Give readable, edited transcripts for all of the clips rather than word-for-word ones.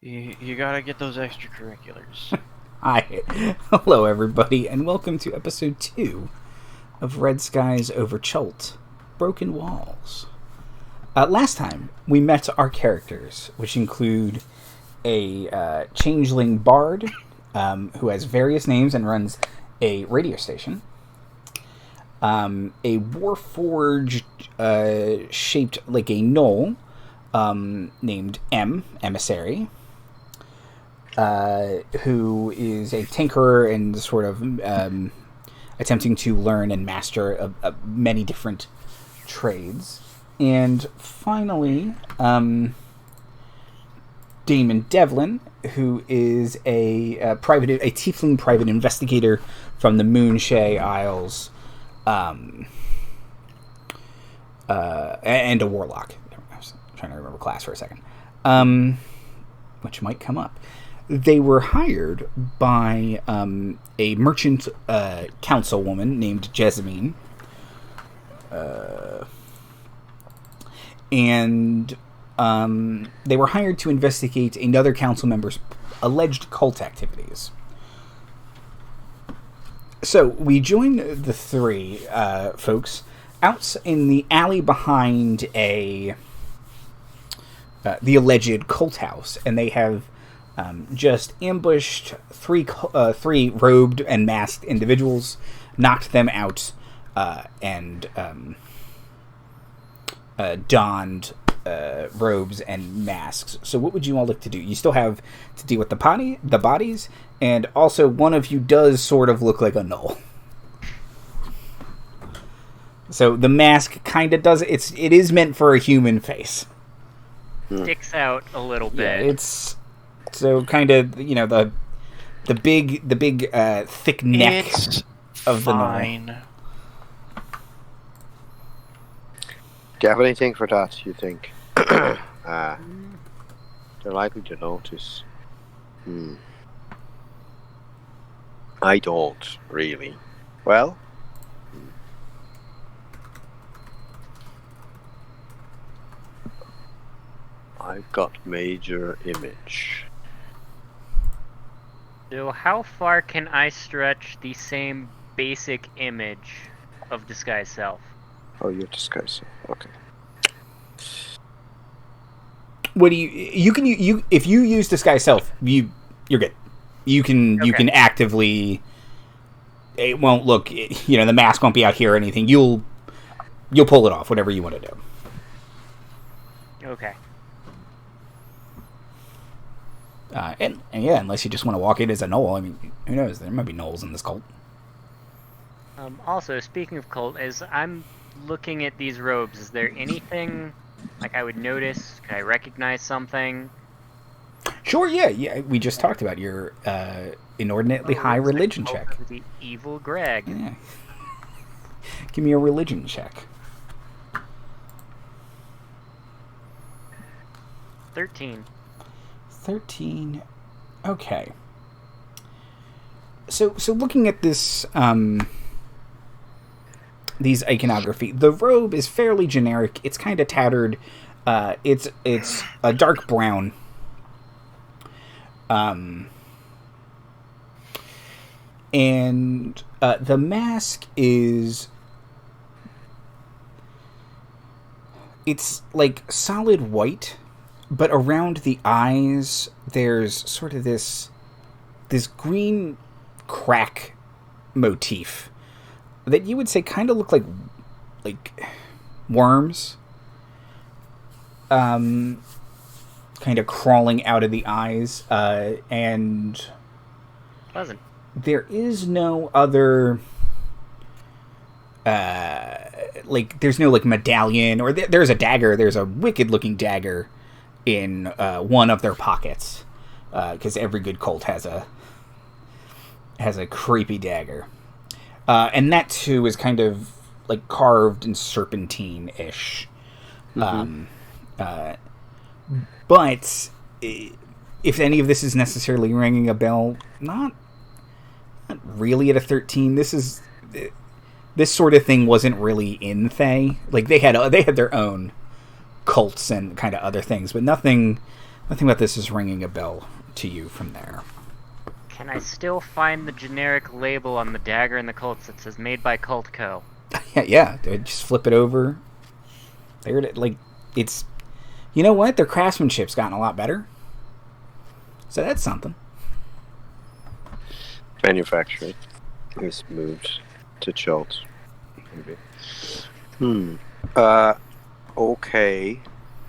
You gotta get those extracurriculars. Hi. Hello, everybody, and welcome to episode 2 of Red Skies Over Chult, Broken Walls. Last time, we met our characters, which include a changeling bard who has various names and runs a radio station, a warforged shaped like a gnoll named Emissary, who is a tinkerer and sort of attempting to learn and master many different trades. And finally, Daemon Devlin, who is a tiefling private investigator from the Moonshay Isles, and a warlock. I was trying to remember class for a second, which might come up. They were hired by a merchant councilwoman named Jessamine, and they were hired to investigate another council member's alleged cult activities. So we joined the three folks out in the alley behind the alleged cult house, and they have just ambushed three robed and masked individuals, knocked them out, and donned robes and masks. So what would you all like to do? You still have to deal with the bodies, and also one of you does sort of look like a gnoll. So the mask kind of does it is meant for a human face. Sticks out a little bit. Yeah, it's so kind of, the big thick neck It's of the fine. gnoll. Do you have anything for that, you think? They're likely to notice. I don't, really. Well? I've got major image. So how far can I stretch the same basic image of disguise self? Oh, you're disguising. Okay. What do you can if you use disguise self, you're good. You can actively. It won't look. The mask won't be out here or anything. You'll pull it off, whatever you want to do. Okay. And yeah, unless you just want to walk in as a gnoll. I mean, who knows? There might be gnolls in this cult. Also, speaking of cult, as I'm looking at these robes, is there anything like I would notice? Can I recognize something? Sure, yeah. We just talked about your inordinately high religion check. The evil Greg. Yeah. Give me a religion check. 13. 13. Okay. So looking at this, these iconography, the robe is fairly generic. It's kind of tattered. It's a dark brown. And the mask it's like solid white, but around the eyes there's sort of this green crack motif that you would say kind of look like worms, kind of crawling out of the eyes, and Pleasant. there is no other there's no medallion, or there's a dagger. There's a wicked looking dagger in one of their pockets, because every good cult has a creepy dagger, and that too is kind of carved in serpentine-ish. Mm-hmm. But if any of this is necessarily ringing a bell, not really at a 13. This sort of thing wasn't really in Thay. They had their own cults and kind of other things, but nothing Nothing about this is ringing a bell to you from there. Can I still find the generic label on the dagger and the Cults that says "Made by Cult Co"? Yeah. Just flip it over. There, it's. You know what? Their craftsmanship's gotten a lot better. So that's something. Manufacturing is moved to Chult. Maybe. Okay.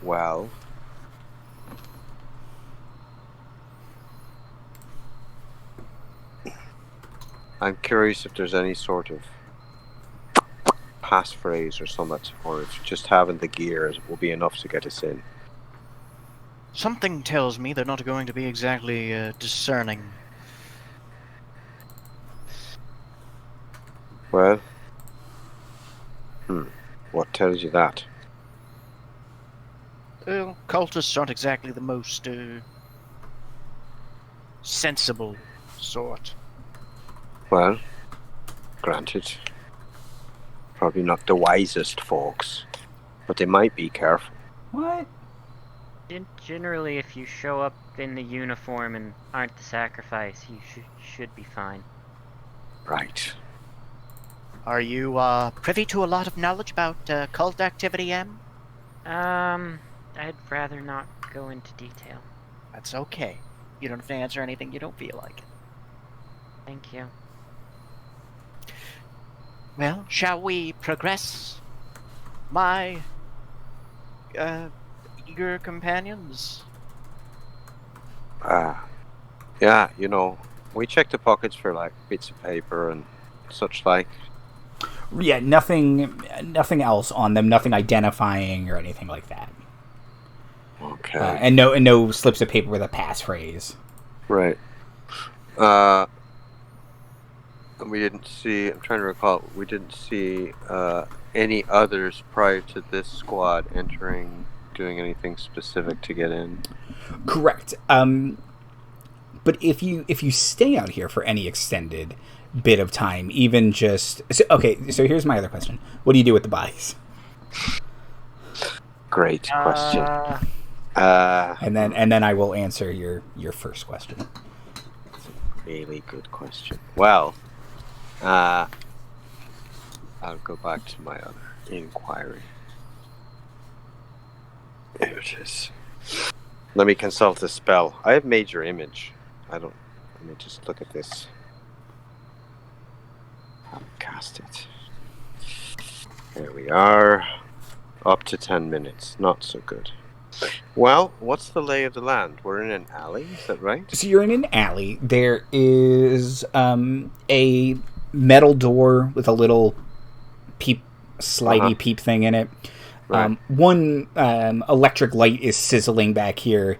Well. I'm curious if there's any sort of passphrase or something, or if just having the gear will be enough to get us in. Something tells me they're not going to be exactly discerning. Well, what tells you that? Well, cultists aren't exactly the most sensible sort. Well, granted. Probably not the wisest folks, but they might be careful. What? Generally, if you show up in the uniform and aren't the sacrifice, you should be fine. Right. Are you privy to a lot of knowledge about cult activity, Em? I'd rather not go into detail. That's okay. You don't have to answer anything you don't feel like. Thank you. Well, shall we progress, my eager companions? Yeah, we check the pockets for like bits of paper and such like. Yeah, nothing else on them, nothing identifying or anything like that. Okay. And no slips of paper with a passphrase. Right. We didn't see. I'm trying to recall. We didn't see any others prior to this squad entering, doing anything specific to get in. Correct. But if you stay out here for any extended bit of time, even just so here's my other question: what do you do with the bodies? Great question. And then I will answer your first question. Really good question. Well, I'll go back to my other inquiry. Here it is. Let me consult a spell. I have major image. Let me just look at this. I'll cast it. There we are. Up to 10 minutes. Not so good. Well, what's the lay of the land? We're in an alley, is that right? So you're in an alley. There is a metal door with a little slidey peep thing in it. Right. One electric light is sizzling back here.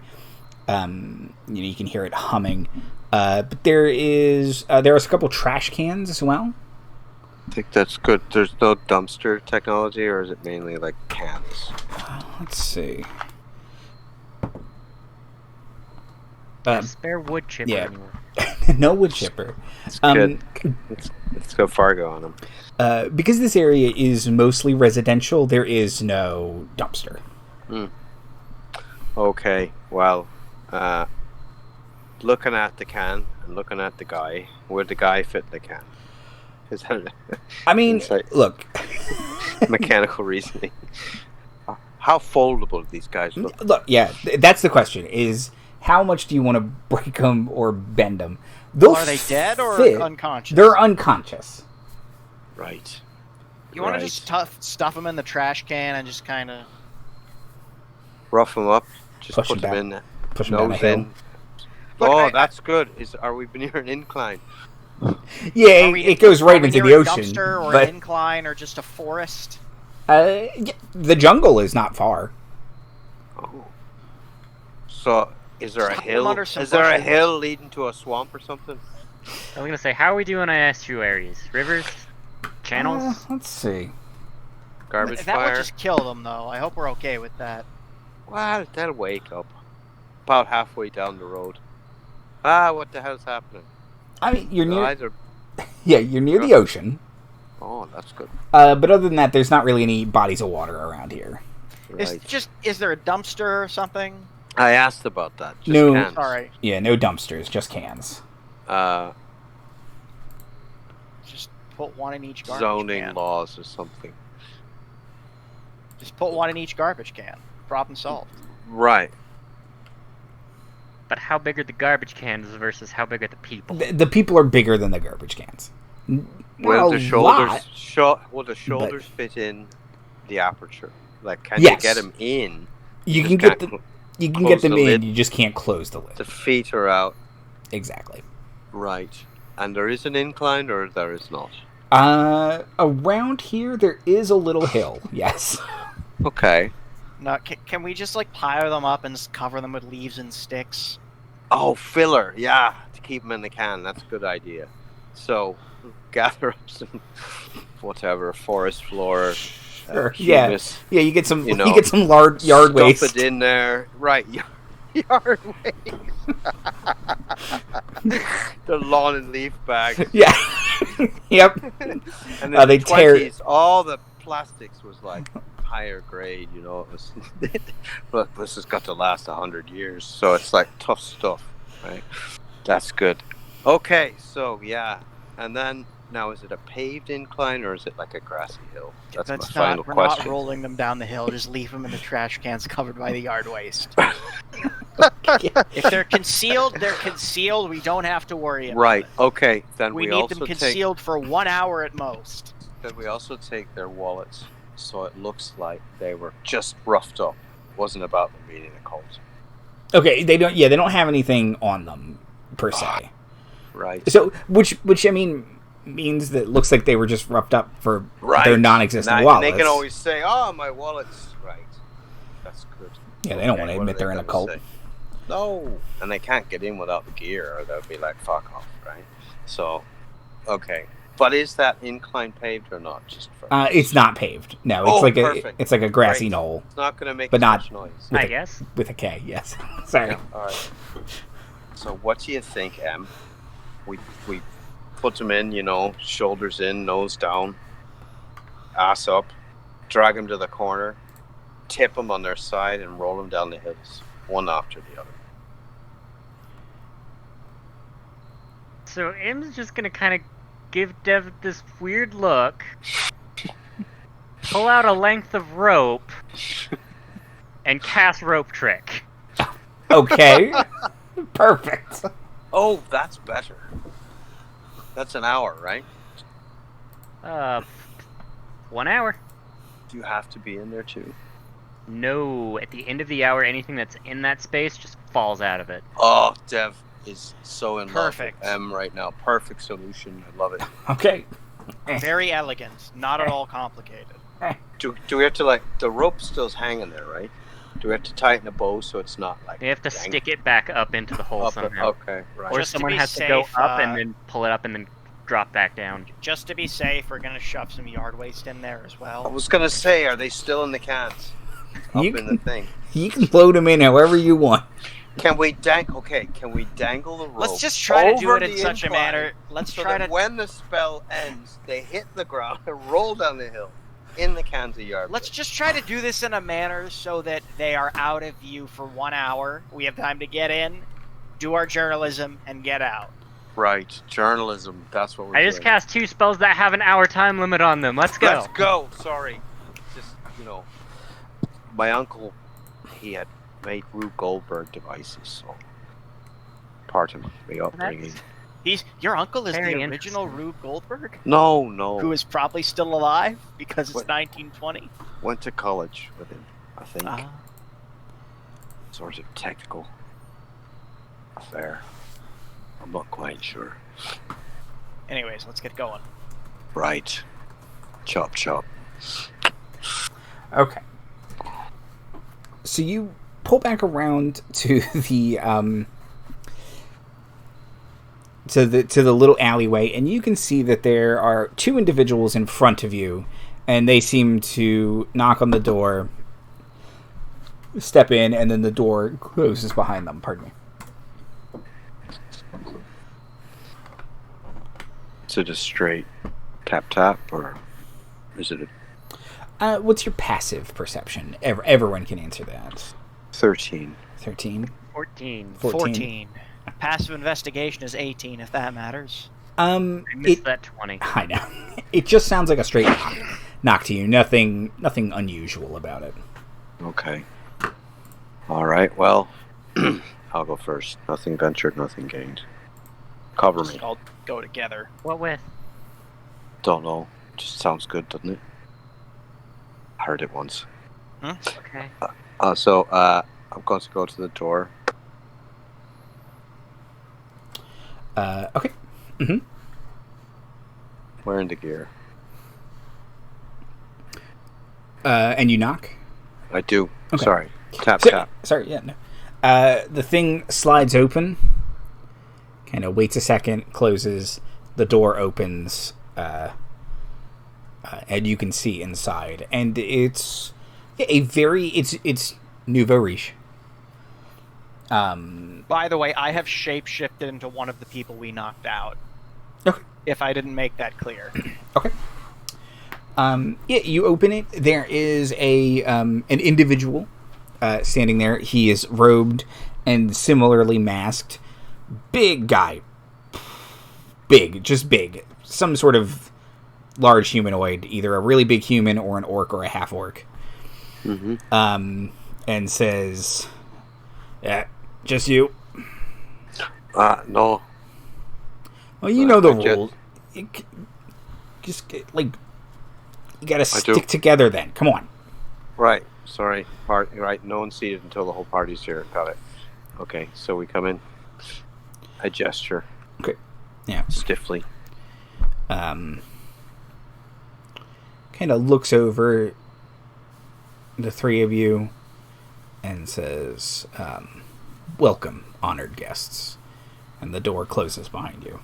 You can hear it humming. But there is a couple trash cans as well. I think that's good. There's no dumpster technology, or is it mainly like cans? Let's see. Spare wood chipper anywhere. No wood chipper. It's good. Let's go Fargo on them. Because this area is mostly residential, there is no dumpster. Okay, well, looking at the can and looking at the guy, would the guy fit the can? Is that look. Mechanical reasoning. How foldable do these guys look? Look, yeah, that's the question, is how much do you want to break them or bend them? Are they dead or unconscious? They're unconscious. Right. You want to just stuff them in the trash can and just kind of rough them up. Just push put them back. in. Push them down a hill. Look, that's good. Are we near an incline? Yeah, it goes right into the ocean. Dumpster or an incline or just a forest? The jungle is not far. Oh. So, is there a hill? Is there a hill leading to a swamp or something? I was gonna say, how are we doing on estuaries? Rivers? Channels? Let's see. Garbage that fire? would just kill them, though. I hope we're okay with that. Well, they'll wake up. About halfway down the road. What the hell's happening? I mean, you're near... Either... Yeah, you're near the ocean. Oh, that's good. But other than that, there's not really any bodies of water around here. Right. Is there a dumpster or something? I asked about that. Just No. cans. Sorry. Yeah, no dumpsters, just cans. Just put one in each garbage Zoning can. laws or something. Just put one in each garbage can. Problem solved. Right. But how big are the garbage cans versus how big are the people? The people are bigger than the garbage cans. Will Not the a shoulders lot. will the shoulders fit in the aperture? Like, can Yes. you get them in? You just can get can't you can close get them the in. lid. You just can't close the lid. The feet are out. Exactly. Right. And there is an incline, or there is not? Around here there is a little hill. Yes. Okay. Now, can we just like pile them up and just cover them with leaves and sticks? Oh, filler. Yeah, to keep them in the can. That's a good idea. So, gather up some, whatever, forest floor. Sure. Yeah. humus, Yeah. You get some. you know, You get some yard stuff waste. it in there. Right. Yard waste. The lawn and leaf bags. Yeah. Yep. And then They the tear- 20s, all the plastics was like higher grade, you know. It was, but this has got to last 100 years, so it's like tough stuff, right? That's good. Okay, so yeah, and then now is it a paved incline or is it like a grassy hill? That's my final We're question. not rolling them down the hill. Just leave them in the trash cans covered by the yard waste. If they're concealed, they're concealed. We don't have to worry about Right. it. Okay. Then We we, need also them concealed for 1 hour at most. Then we also take their wallets, so it looks like they were just roughed up. It wasn't about them being in a cult. Okay. They don't. Yeah. They don't have anything on them per se. Right. So, which I mean means that it looks like they were just roughed up for Right. their non-existent And wallets. they can always say, "Oh, my wallet's right." That's good. Yeah, they don't want to what admit are they're they in a gonna cult. say? No, and they can't get in without the gear, or they'll be like, "Fuck off," right? So, okay. But is that incline paved or not? Just for It's not paved. No, it's Oh, like perfect. it's like a grassy Great. knoll It's not going to make but as not- much noise. with I a- guess. with a K. Yes. Sorry. All right. So, what do you think, Em? We put them in, you know, shoulders in, nose down, ass up, drag them to the corner, tip them on their side, and roll them down the hills, one after the other. So Im's just gonna kind of give Dev this weird look, pull out a length of rope, and cast rope trick. Okay. Perfect. Oh, that's better. That's an hour, right? 1 hour. Do you have to be in there too? No, at the end of the hour, anything that's in that space just falls out of it. Oh, Dev is so in Perfect. love with M right now. Perfect solution. I love it. Okay. Very elegant. Not at all complicated. Do we have to, like, the rope still's hanging there, right? Do we have to tighten a bow so it's not like They have to dang- stick it back up into the hole up? somehow. Okay, right. Or Just to someone be has to go safe, up and then pull it up and then drop back down. Just to be safe, we're gonna shove some yard waste in there as I well. was gonna say, are they still in the cans? Up You in the thing. You can load them in however you want. Can we dangle the rope? Let's just try to do over it in the such a incline manner. Let's so try that to when the spell ends, they hit the ground and roll down the hill in the cans of yard. Let's waste. just try to do this in a manner so that they are out of view for 1 hour. We have time to get in, do our journalism, and get out. Right, journalism. That's what we're I doing. just cast 2 spells that have an hour time limit on them. Let's go. Let's go. Sorry, just my uncle, he had made Rube Goldberg devices, so part of my upbringing. Your uncle is Very the original Rube Goldberg, No. who is probably still alive because it's What? 1920. Went to college with him, I think. Ah. Sort of technical affair. I'm not quite sure. Anyways, let's get going. Right. Chop chop. Okay. So you pull back around to the to the little alleyway, and you can see that there are 2 individuals in front of you, and they seem to knock on the door, step in, and then the door closes behind them. Pardon me. Is it a straight tap tap, or is it a... What's your passive perception? Everyone can answer that. 13. 13. 14. 14. Passive investigation is 18, if that matters. I missed that 20. I know. It just sounds like a straight knock to you. Nothing unusual about it. Okay. All right. Well, I'll go first. Nothing ventured, nothing gained. Cover me. All go together. What with? Don't know. Just sounds good, doesn't it? I heard it once. Okay. So I'm going to go to the door. Okay. Mm-hmm. Wearing the gear. And you knock? I do. Okay. Sorry. Tap. Sorry, yeah, no. The thing slides open, kind of waits a second, closes, the door opens, and you can see inside. And it's it's nouveau riche. By the way, I have shapeshifted into one of the people we knocked out. Okay. If I didn't make that clear. Okay. You open it. There is an individual standing there. He is robed and similarly masked. Big guy. Big, just big. Some sort of large humanoid, either a really big human or an orc or a half orc. Mm-hmm. And says, "Yeah, just you." No. Well, you know the rules. You gotta stick together then. Come on. Right. Sorry. Right. No one's seated until the whole party's here. Got it. Okay. So we come in. I gesture. Okay. Yeah. Stiffly. Kind of looks over the three of you and says, "Welcome, honored guests." And the door closes behind you.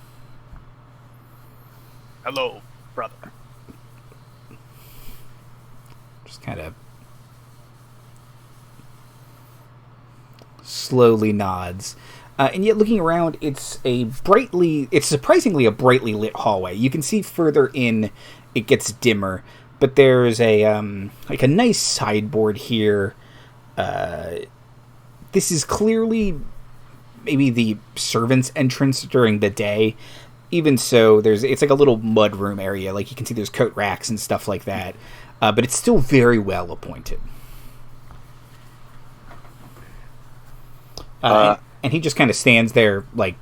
Hello, brother. Just kind of slowly nods. And yet looking around, it's surprisingly a brightly lit hallway. You can see further in, it gets dimmer, but there's a nice sideboard here. This is clearly maybe the servants' entrance during the day. Even so, it's like a little mudroom area. Like, you can see there's coat racks and stuff like that. But it's still very well appointed. And he just kind of stands there like,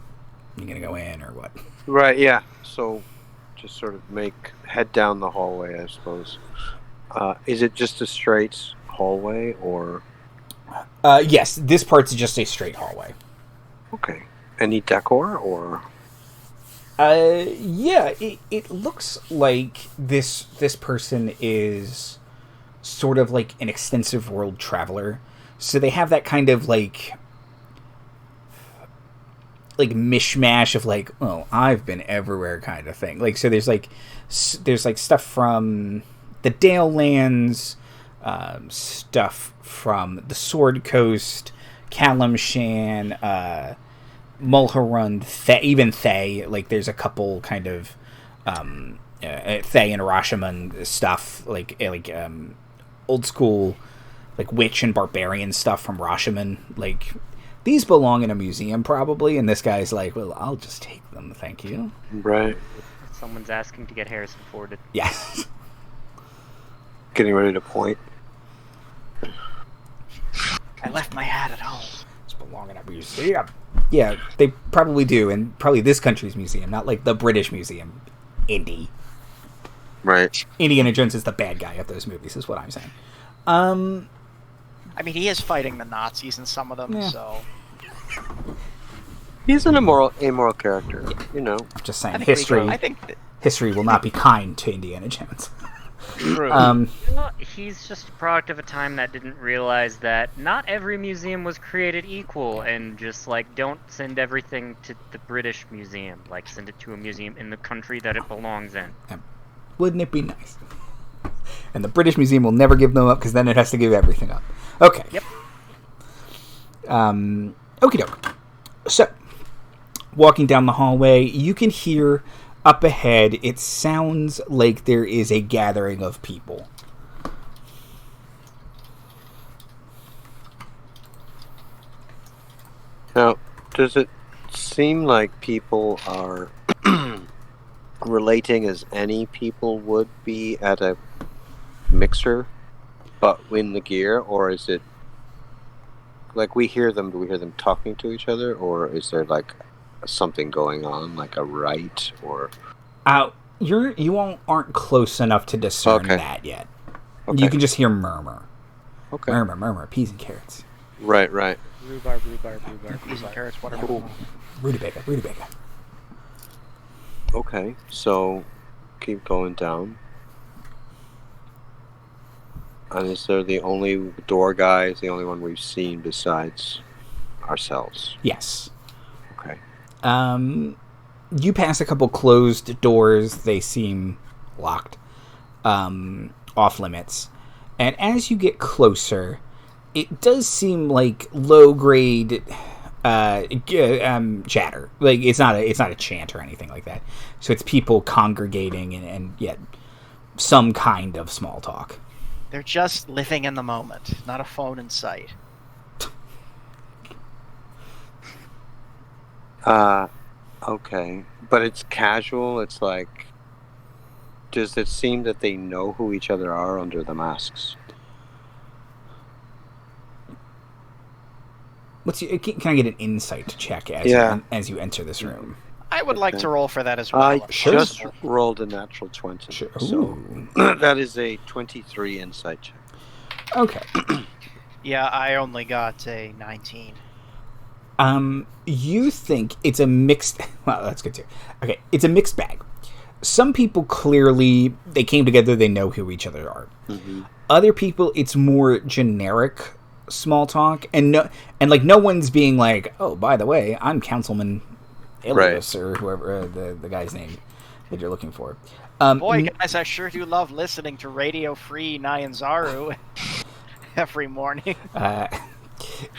you gonna go in or what? Right, yeah. So just sort of head down the hallway, I suppose. Is it just a straight hallway or? Yes, this part's just a straight hallway. Okay. Any decor or? Yeah, it looks like this person is sort of like an extensive world traveler. So they have that kind of like mishmash of like, oh, I've been everywhere kind of thing. Like, so there's stuff from the Dale Lands, stuff from the Sword Coast, Kalimshan, Mulholland, even Thay. Like, there's a couple kind of Thay and Rashomon stuff, like old school, like witch and barbarian stuff from Rashomon. Like, these belong in a museum probably, and this guy's like, well, I'll just take them, thank you. Right. Someone's asking to get Harrison Forded. Yes. Getting ready to point. I left my hat at home. These belong in a museum. Yeah, they probably do, and probably this country's museum, not like the British Museum. Indy. Right. Indiana Jones is the bad guy of those movies, is what I'm saying. I mean, he is fighting the Nazis in some of them, Yeah. so... He's an amoral character, you know. I'm just saying, I think history history will not be kind to Indiana Jones. True. Well, he's just a product of a time that didn't realize that not every museum was created equal, and just like, don't send everything to the British Museum. Like, send it to a museum in the country that it belongs in. Wouldn't it be nice? And the British Museum will never give them up, because then it has to give everything up. Okay. Yep. Okie doke. So, walking down the hallway, you can hear up ahead, it sounds like there is a gathering of people. Now, does it seem like people are relating as any people would be at a mixer, but in the gear, or is it like do we hear them talking to each other, or is there like something going on, like a rite, or You aren't close enough to discern Okay. that yet. Okay. You can just hear murmur. Okay. Murmur, peas and carrots. Right. Rhubarb. Peas and carrots, whatever. Cool. Rutabaga. Okay, so keep going down. And is there the only door guy is the only one we've seen besides ourselves? Yes. Okay. You pass a couple closed doors. They seem locked, off limits. And as you get closer, it does seem like low grade chatter. Like it's not a chant or anything like that. So it's people congregating and yet some kind of small talk. They're just living in the moment, not a phone in sight. Okay. But it's casual. It's like, does it seem that they know who each other are under the masks? Can I get an insight check as you enter this room? I would like to roll for that as well. I if just possible. rolled a natural 20. Sure. So Ooh. that is a 23 insight check. Okay. Yeah, I only got a 19. You think it's a mixed... Well, that's good too. Okay, it's a mixed bag. Some people clearly, they came together, they know who each other are. Mm-hmm. Other people, it's more generic small talk, and no one's being like, oh, by the way, I'm Councilman Ilias, or whoever the guy's name that you're looking for. Boy, guys, I sure do love listening to Radio Free Nyanzaru every morning.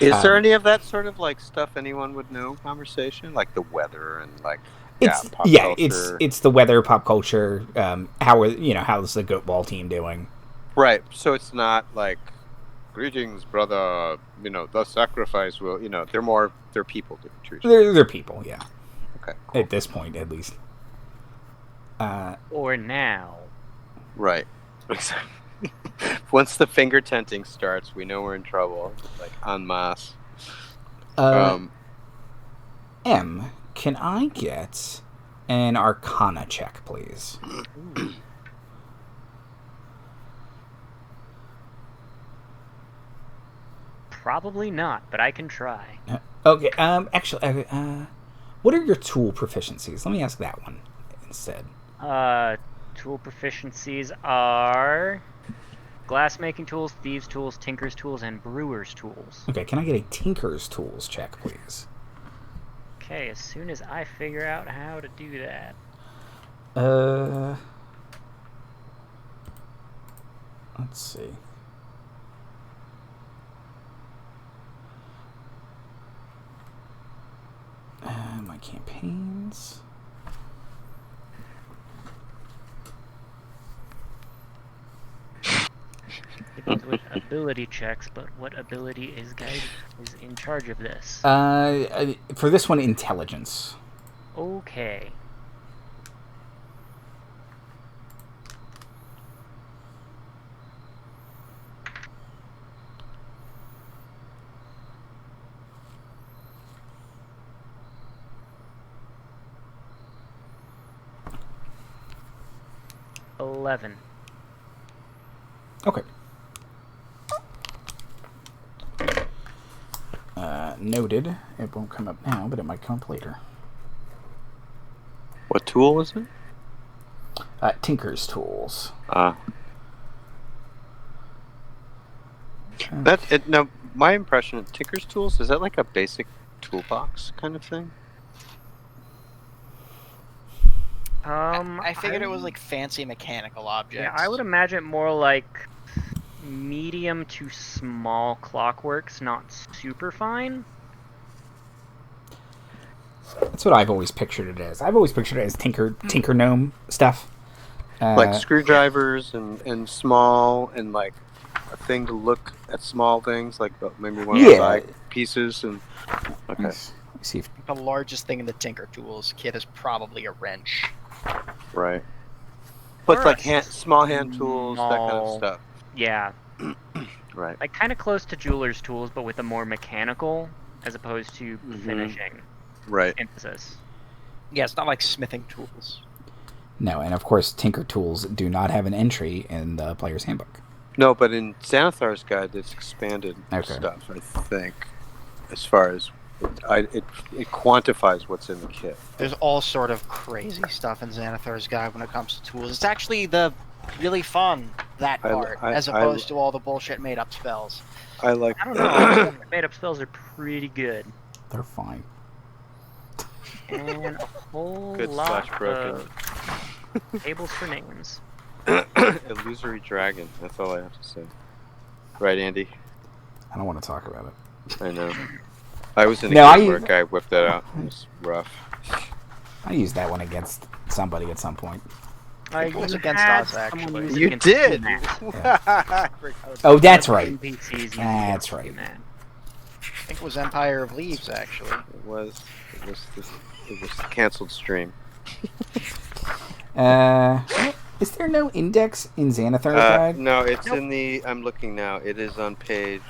Is there any of that sort of like stuff anyone would know conversation, like the weather and like pop culture? It's the weather, pop culture. How's the goat ball team doing? Right. So it's not like greetings, brother. The sacrifice will. They're people to treat. They're people, yeah. Okay. Cool. At this point, at least. Or now. Right. Once the finger tenting starts, we know we're in trouble. Like en masse. M, can I get an Arcana check, please? Probably not, but I can try. Okay. Actually, what are your tool proficiencies? Let me ask that one instead. Tool proficiencies are glassmaking tools, thieves' tools, tinker's tools, and brewer's tools. Okay, can I get a tinker's tools check, please? Okay, as soon as I figure out how to do that. Let's see. My campaigns. It is with ability checks, but what ability is in charge of this? For this one, intelligence. Okay. $11. Okay. Noted. It won't come up now, but it might come up later. What tool was it? Tinker's tools. Now, my impression of Tinker's tools, is that like a basic toolbox kind of thing? I figured it was like fancy mechanical objects. Yeah, I would imagine more like medium to small clockworks, not super fine. That's what I've always pictured it as. I've always pictured it as Tinker Gnome stuff. Like screwdrivers and small, and like a thing to look at small things, like maybe one of the side pieces. And Okay. Let's see if The largest thing in the Tinker Tools kit is probably a wrench. Right. But Or like a small hand tools, that kind of small- stuff. Yeah, Right. like kind of close to jeweler's tools, but with a more mechanical as opposed to Mhm. finishing Right. emphasis. Yeah, it's not like smithing tools. no, and of course, Tinker Tools do not have an entry in the player's handbook. No, but in Xanathar's guide, it's expanded Okay. stuff, I think, as far as it quantifies what's in the kit. There's all sort of crazy stuff in Xanathar's guide when it comes to tools. It's actually the really fun, that part, as opposed to all the bullshit made-up spells. I like. I don't know. Made up spells are pretty good. They're fine. And a whole Good lot slash broken. of tables for names. Illusory dragon. That's all I have to say. Right, Andy? I don't want to talk about it. I know. I was in a No, game where a guy whipped that out. It was rough. I used that one against somebody at some point. It was You against had us, someone actually. use it You against did! Matt. Oh, that's right. NPCs used That's it against right. Matt. I think it was Empire of Leaves, actually. It was the canceled stream. Is there no index in Xanathar's guide? No, it's in the. I'm looking now. It is on page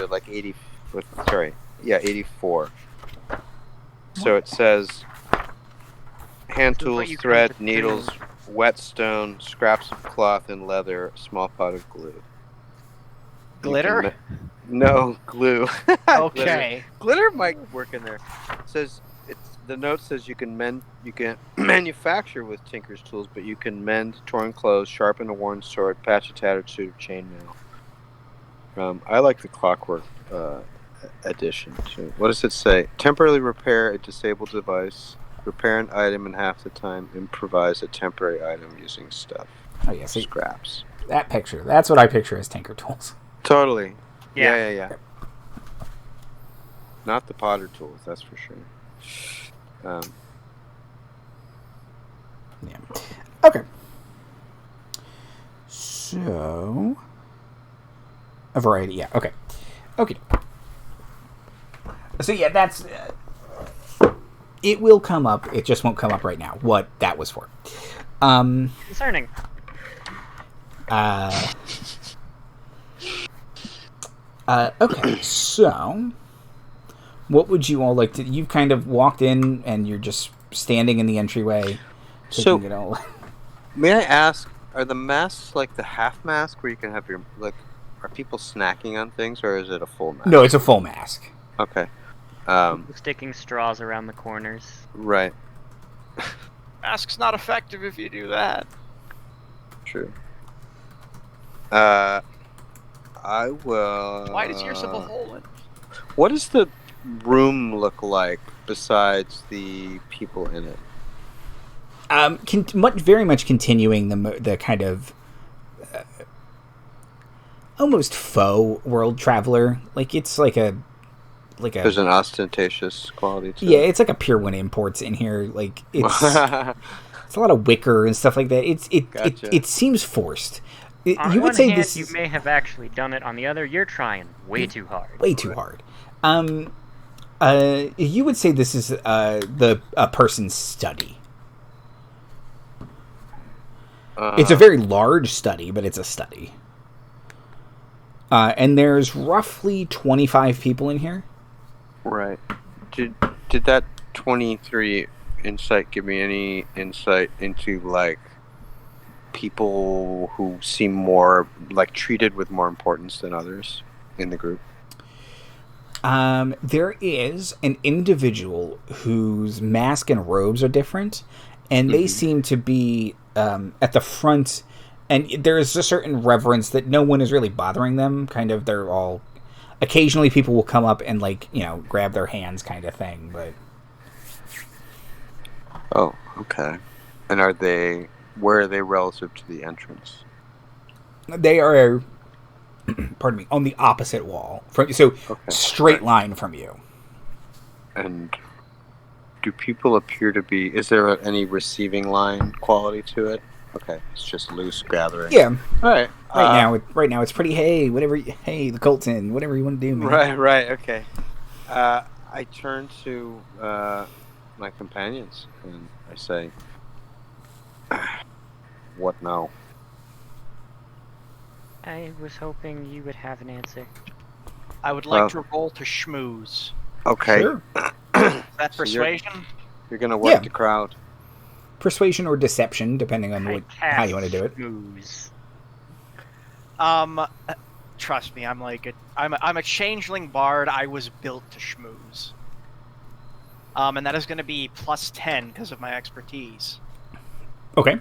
like 80. Sorry, yeah, 84. So it says hand This is what tools, you come thread, to needles, do. whetstone, scraps of cloth and leather, small pot of glue. You Glitter? can no glue. Okay. Glitter might work in there. It says the note says you can manufacture with tinker's tools, but you can mend torn clothes, sharpen a worn sword, patch a tattered suit of chainmail. I like the clockwork edition too. What does it say? Temporarily repair a disabled device, repair an item in half the time, improvise a temporary item using stuff. Oh, yeah. See, Scraps. that picture. That's what I picture as Tinker Tools. Totally. Yeah. Yeah. Not the Potter tools, that's for sure. Yeah. Okay. So, a variety. Yeah. Okay. Okay. So yeah, that's. It will come up. It just won't come up right now. What that was for. Concerning. Okay. So, what would you all like to? You've kind of walked in, and you're just standing in the entryway. So- taking it all. May I ask, are the masks like the half mask where you can have your like? Are people snacking on things, or is it a full mask? No, it's a full mask. Okay. Sticking straws around the corners. Right. Mask's not effective if you do that. True. I will. Why does yours have a hole in it? What does the room look like besides the people in it? Very much continuing the kind of almost faux world traveler. Like it's like a There's an ostentatious quality to yeah, it. it's like a Pier 1 Imports in here. Like it's a lot of wicker and stuff like that. Gotcha. It seems forced. On You one would say hand, this you is may have actually done it. On the other, you're trying way too hard. way too hard. You would say this is a person's study. It's a very large study, but it's a study. And there's roughly 25 people in here. Right. Did that 23 insight give me any insight into like people who seem more like treated with more importance than others in the group? There is an individual whose mask and robes are different, and they seem to be at the front, and there is a certain reverence that no one is really bothering them. Kind of, they're all. Occasionally, people will come up and grab their hands, kind of thing. But Oh, okay. And where are they relative to the entrance? they are, pardon me, on the opposite wall. Straight line from you. And do people appear to be? Is there any receiving line quality to it? Okay, it's just loose gathering. Yeah. All right. Right now, it's pretty. Hey, the Colton, whatever you want to do, man. Right. Okay. I turn to my companions and I say, "What now?" I was hoping you would have an answer. I would like to roll to schmooze. Okay. Sure. Is that So persuasion? You're gonna work Yeah. the crowd. Persuasion or deception, depending on how you want to do it. Schmooze. Trust me, I'm a changeling bard. I was built to schmooze. And that is going to be plus 10 because of my expertise. Okay.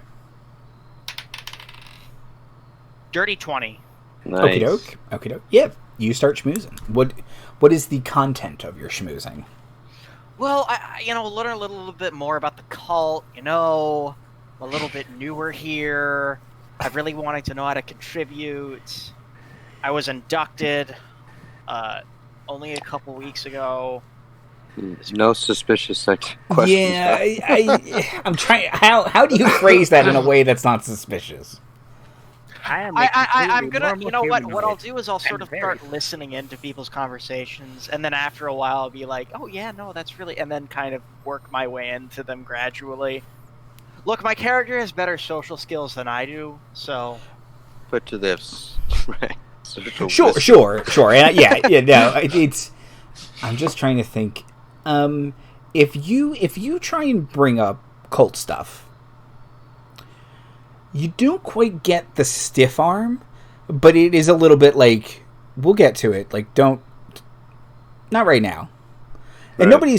Dirty 20. Nice. Okie doke. Okie doke. Yeah, you start schmoozing. What is the content of your schmoozing? Well, I learn a little bit more about the cult. I'm a little bit newer here. I really wanted to know how to contribute. I was inducted only a couple weeks ago. No suspicious questions. Yeah, I'm trying. How do you phrase that in a way that's not suspicious? I'm gonna. You know what? What I'll do is I'll sort of start listening into people's conversations, and then after a while, I'll be like, "Oh yeah, no, that's really," and then kind of work my way into them gradually. Look, my character has better social skills than I do, so. Put to this, right? Sure. And, no, it's. I'm just trying to think. If you try and bring up cult stuff, you don't quite get the stiff arm, but it is a little bit like, we'll get to it. Like, not right now. And nobody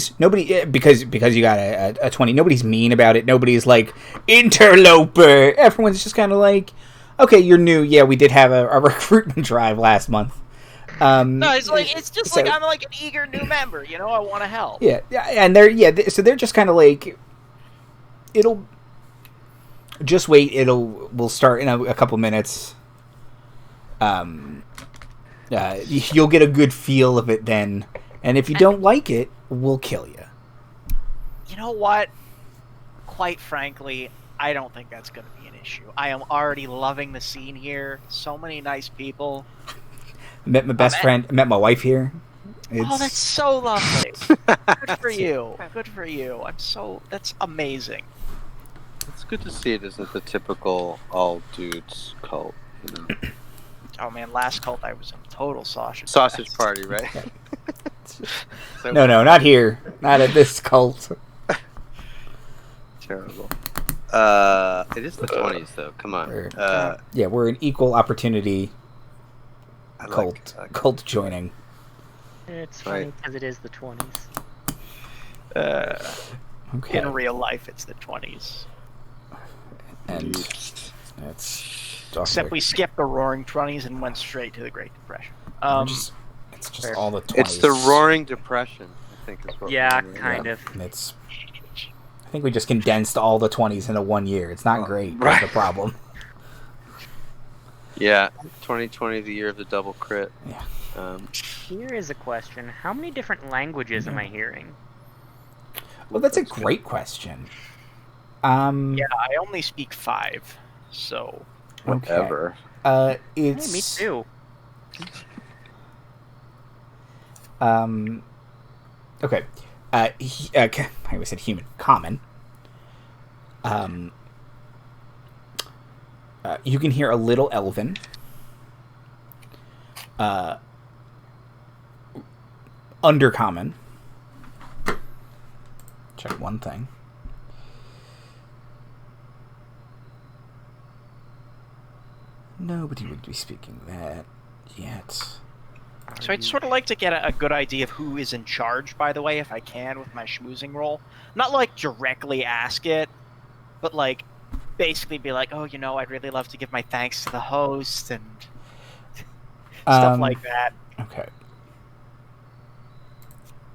because you got a 20. Nobody's mean about it. Nobody's like interloper. Everyone's just kind of like, okay, you're new. Yeah, we did have a recruitment drive last month. No, it's just like I'm like an eager new member. I want to help. Yeah, and so they're just kind of like, it'll just wait. We'll start in a couple minutes. You'll get a good feel of it then, and if you don't like it, we'll kill you. You know what? Quite frankly, I don't think that's going to be an issue. I am already loving the scene here. So many nice people. Met my best friend. Met my wife here. Oh, that's so lovely. Good for you. Good for you. That's amazing. It's good to see it isn't the typical all dudes cult. Oh man, last cult I was in total sausage party, right? No, not here. Not at this cult. Terrible. It is the 20s though. Come on. We're an equal opportunity cult joining. It's funny because it is the 20s. Okay. In real life, it's the 20s. And except we skipped the Roaring 20s and went straight to the Great Depression. It's just all the 20s. It's the Roaring Depression, I think is what. Yeah, kind of. I think we just condensed all the 20s into 1 year. It's not great. Right. That's the problem. Yeah, 2020, the year of the double crit. Yeah. Here is a question: how many different languages am I hearing? Well, that's a great question. Yeah, I only speak 5, so whatever. It's Hey, me too. Okay. I always said human. Common. You can hear a little Elven. Undercommon. Check one thing. Nobody would be speaking that yet. So I'd sort of like to get a good idea of who is in charge, by the way, if I can, with my schmoozing roll. Not like directly ask it, but like basically be like, oh, I'd really love to give my thanks to the host and stuff like that. Okay.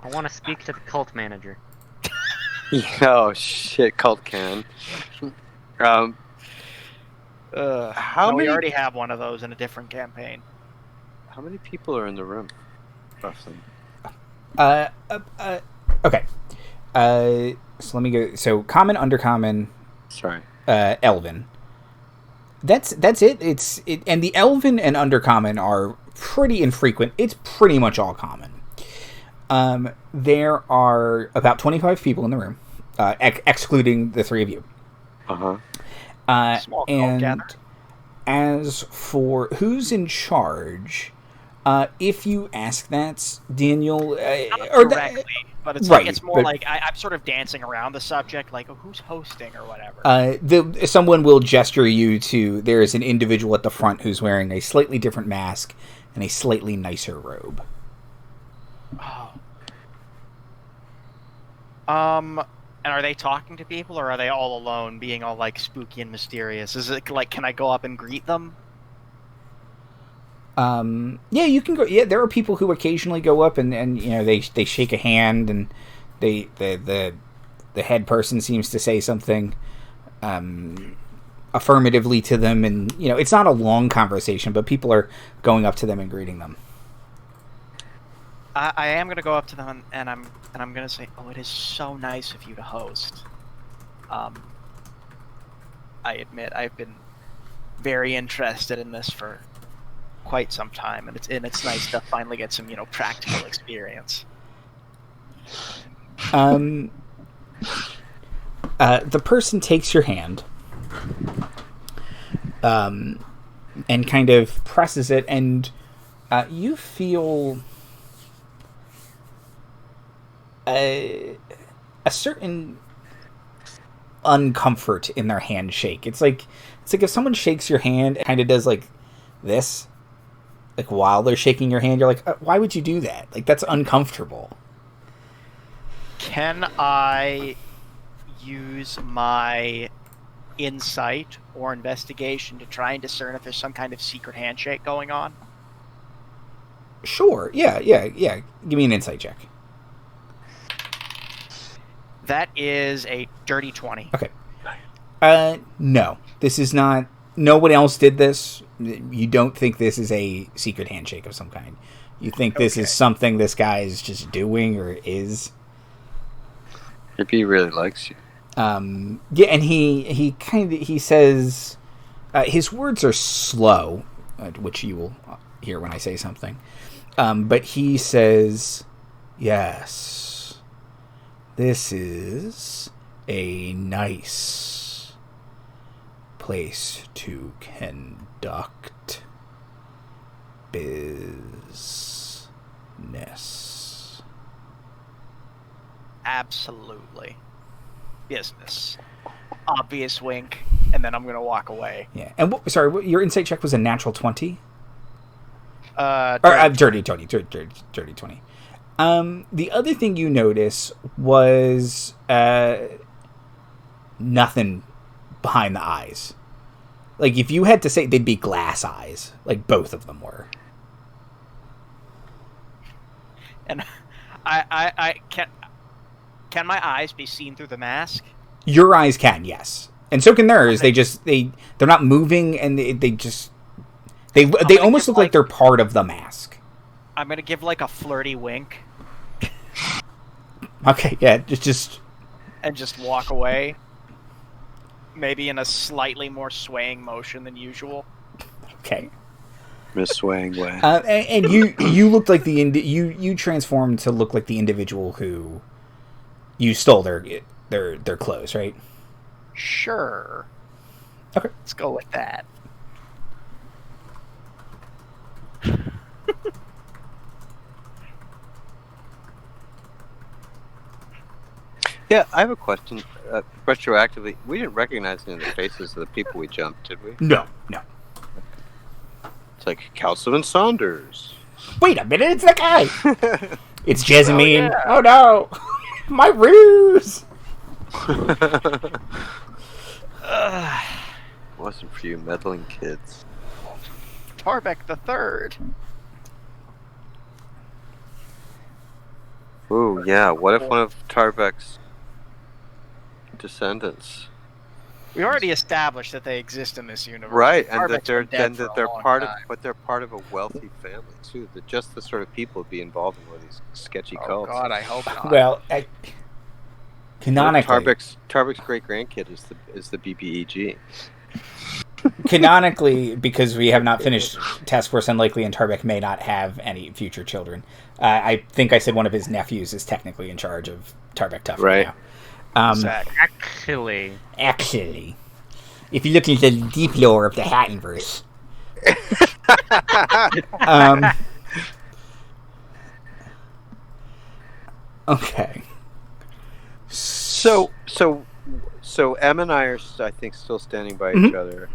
I want to speak to the cult manager. Oh shit, cult can. We many? already have one of those in a different campaign. How many people are in the room, roughly? Okay. So let me go. So common, undercommon. Sorry. Elven. That's it. And the Elven and undercommon are pretty infrequent. It's pretty much all common. There are about 25 people in the room, excluding the three of you. Small cult And gathering. as for who's in charge, if you ask that, Daniel, Not or directly, but it's right, like it's more but- like I'm sort of dancing around the subject, like, oh, who's hosting or whatever. someone will gesture you to. There is an individual at the front who's wearing a slightly different mask and a slightly nicer robe. Oh. And are they talking to people, or are they all alone, being all like spooky and mysterious? Is it like, can I go up and greet them? Yeah, you can go. Yeah, there are people who occasionally go up and they shake a hand, and the head person seems to say something affirmatively to them, and it's not a long conversation, but people are going up to them and greeting them. I am gonna go up to them and I'm gonna say, oh, it is so nice of you to host. I admit I've been very interested in this for quite some time, and it's nice to finally get some practical experience. The person takes your hand, and kind of presses it, and you feel a certain uncomfort in their handshake. It's like if someone shakes your hand and kind of does like this, like while they're shaking your hand, you're like, why would you do that? Like, that's uncomfortable. Can I use my insight or investigation to try and discern if there's some kind of secret handshake going on? Sure. Yeah. Give me an insight check. That is a dirty 20. Okay. No. This is not... No one else did this. You don't think this is a secret handshake of some kind. You think this is something this guy is just doing or is. Maybe he really likes you. Yeah, and he says... his words are slow, which you will hear when I say something. But he says, yes... This is a nice place to conduct business. Absolutely. Business. Obvious wink, and then I'm going to walk away. Yeah. And your insight check was a natural 20? Dirty. Dirty 20. The other thing you notice was nothing behind the eyes. Like, if you had to say, they'd be glass eyes. Like, both of them were. And I can my eyes be seen through the mask? Your eyes can, yes. And so can theirs. They're not moving, and they almost look like they're part of the mask. I'm going to give like a flirty wink. Okay, yeah, just... And just walk away. Maybe in a slightly more swaying motion than usual. Okay. Miss Swang way. And you looked like you transformed to look like the individual who you stole their clothes, right? Sure. Okay. Let's go with that. Yeah, I have a question. Retroactively, we didn't recognize any of the faces of the people we jumped, did we? No. It's like Councilman Saunders. Wait a minute, it's that guy! It's Jessamine. Oh no! My ruse! Wasn't for you meddling kids. Tarbeck the Third. Ooh, yeah. What if one of Tarbeck's descendants? We already established that they exist in this universe. Right, and Tarbeck's been dead for a they're long part of, time. but they're part of a wealthy family too. That just the sort of people would be involved in one of these sketchy Oh cults. God, I hope not. Well, canonically... Tarbeck's great grandkid is the BBEG. canonically, because we have not finished Task Force Unlikely and Tarbeck may not have any future children. I think I said one of his nephews is technically in charge of Tarbeck Tough Right. now. Exactly. Actually, if you look into the deep lore of the Hattonverse, okay. So Em and I are, I think, still standing by each other.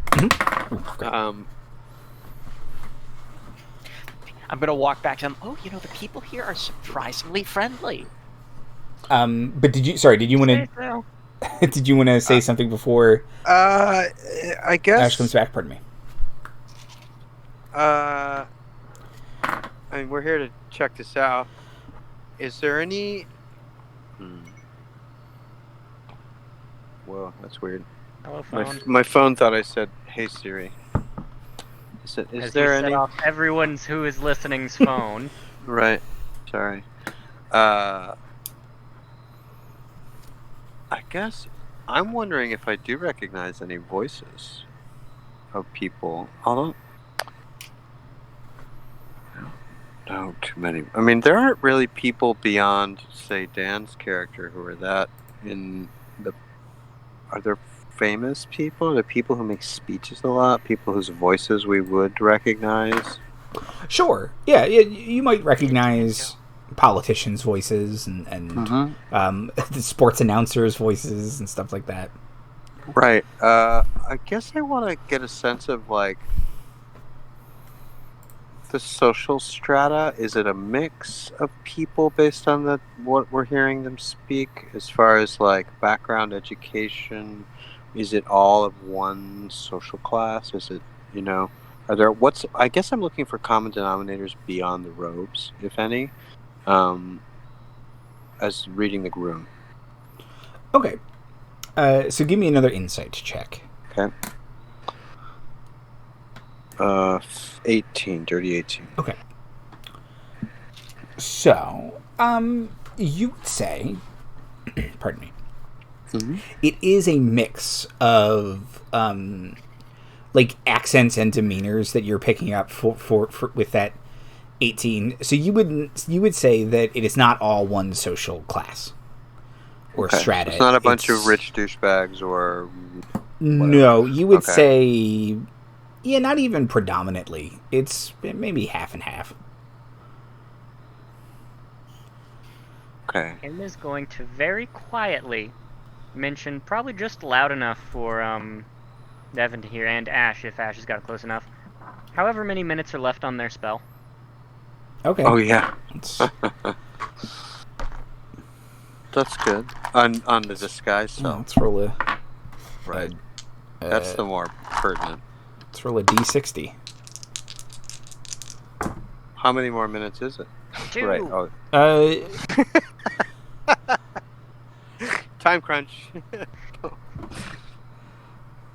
I'm gonna walk back to them. Oh, the people here are surprisingly friendly. But did you want to? Did you want to say something before I guess Ash comes back? Pardon me. I mean, we're here to check this out. Is there any? Whoa, that's weird. Hello, phone. My phone thought I said, "Hey Siri." Is there any? Set off everyone's who is listening's phone. Right. Sorry. I guess I'm wondering if I do recognize any voices of people. Although, no, too many. I mean, there aren't really people beyond, say, Dan's character who are that in the. Are there famous people? Are there people who make speeches a lot? People whose voices we would recognize? Sure. Yeah, you might recognize politicians' voices and the sports announcers' voices and stuff like that. Right. I guess I want to get a sense of, like, the social strata. Is it a mix of people based on what we're hearing them speak? As far as, like, background, education, is it all of one social class? Is it, are there I guess I'm looking for common denominators beyond the robes, if any, as reading the room. Okay. So give me another insight check. Okay. 18, dirty 18. Okay. So, you would say, pardon me, it is a mix of, like, accents and demeanors that you're picking up for with that 18. So you would say that it is not all one social class or strata. It's not a bunch of rich douchebags or whatever. No, you would say, yeah, not even predominantly. It's maybe half and half. Okay. Em is going to very quietly mention, probably just loud enough for Devin to hear, and Ash, if Ash has got it close enough, however many minutes are left on their spell. Okay. Oh, yeah. That's good. On the disguise spell. Let's roll a... Right. That's the more pertinent. Let's roll a D60. How many more minutes is it? 2. Right. Oh. Time crunch.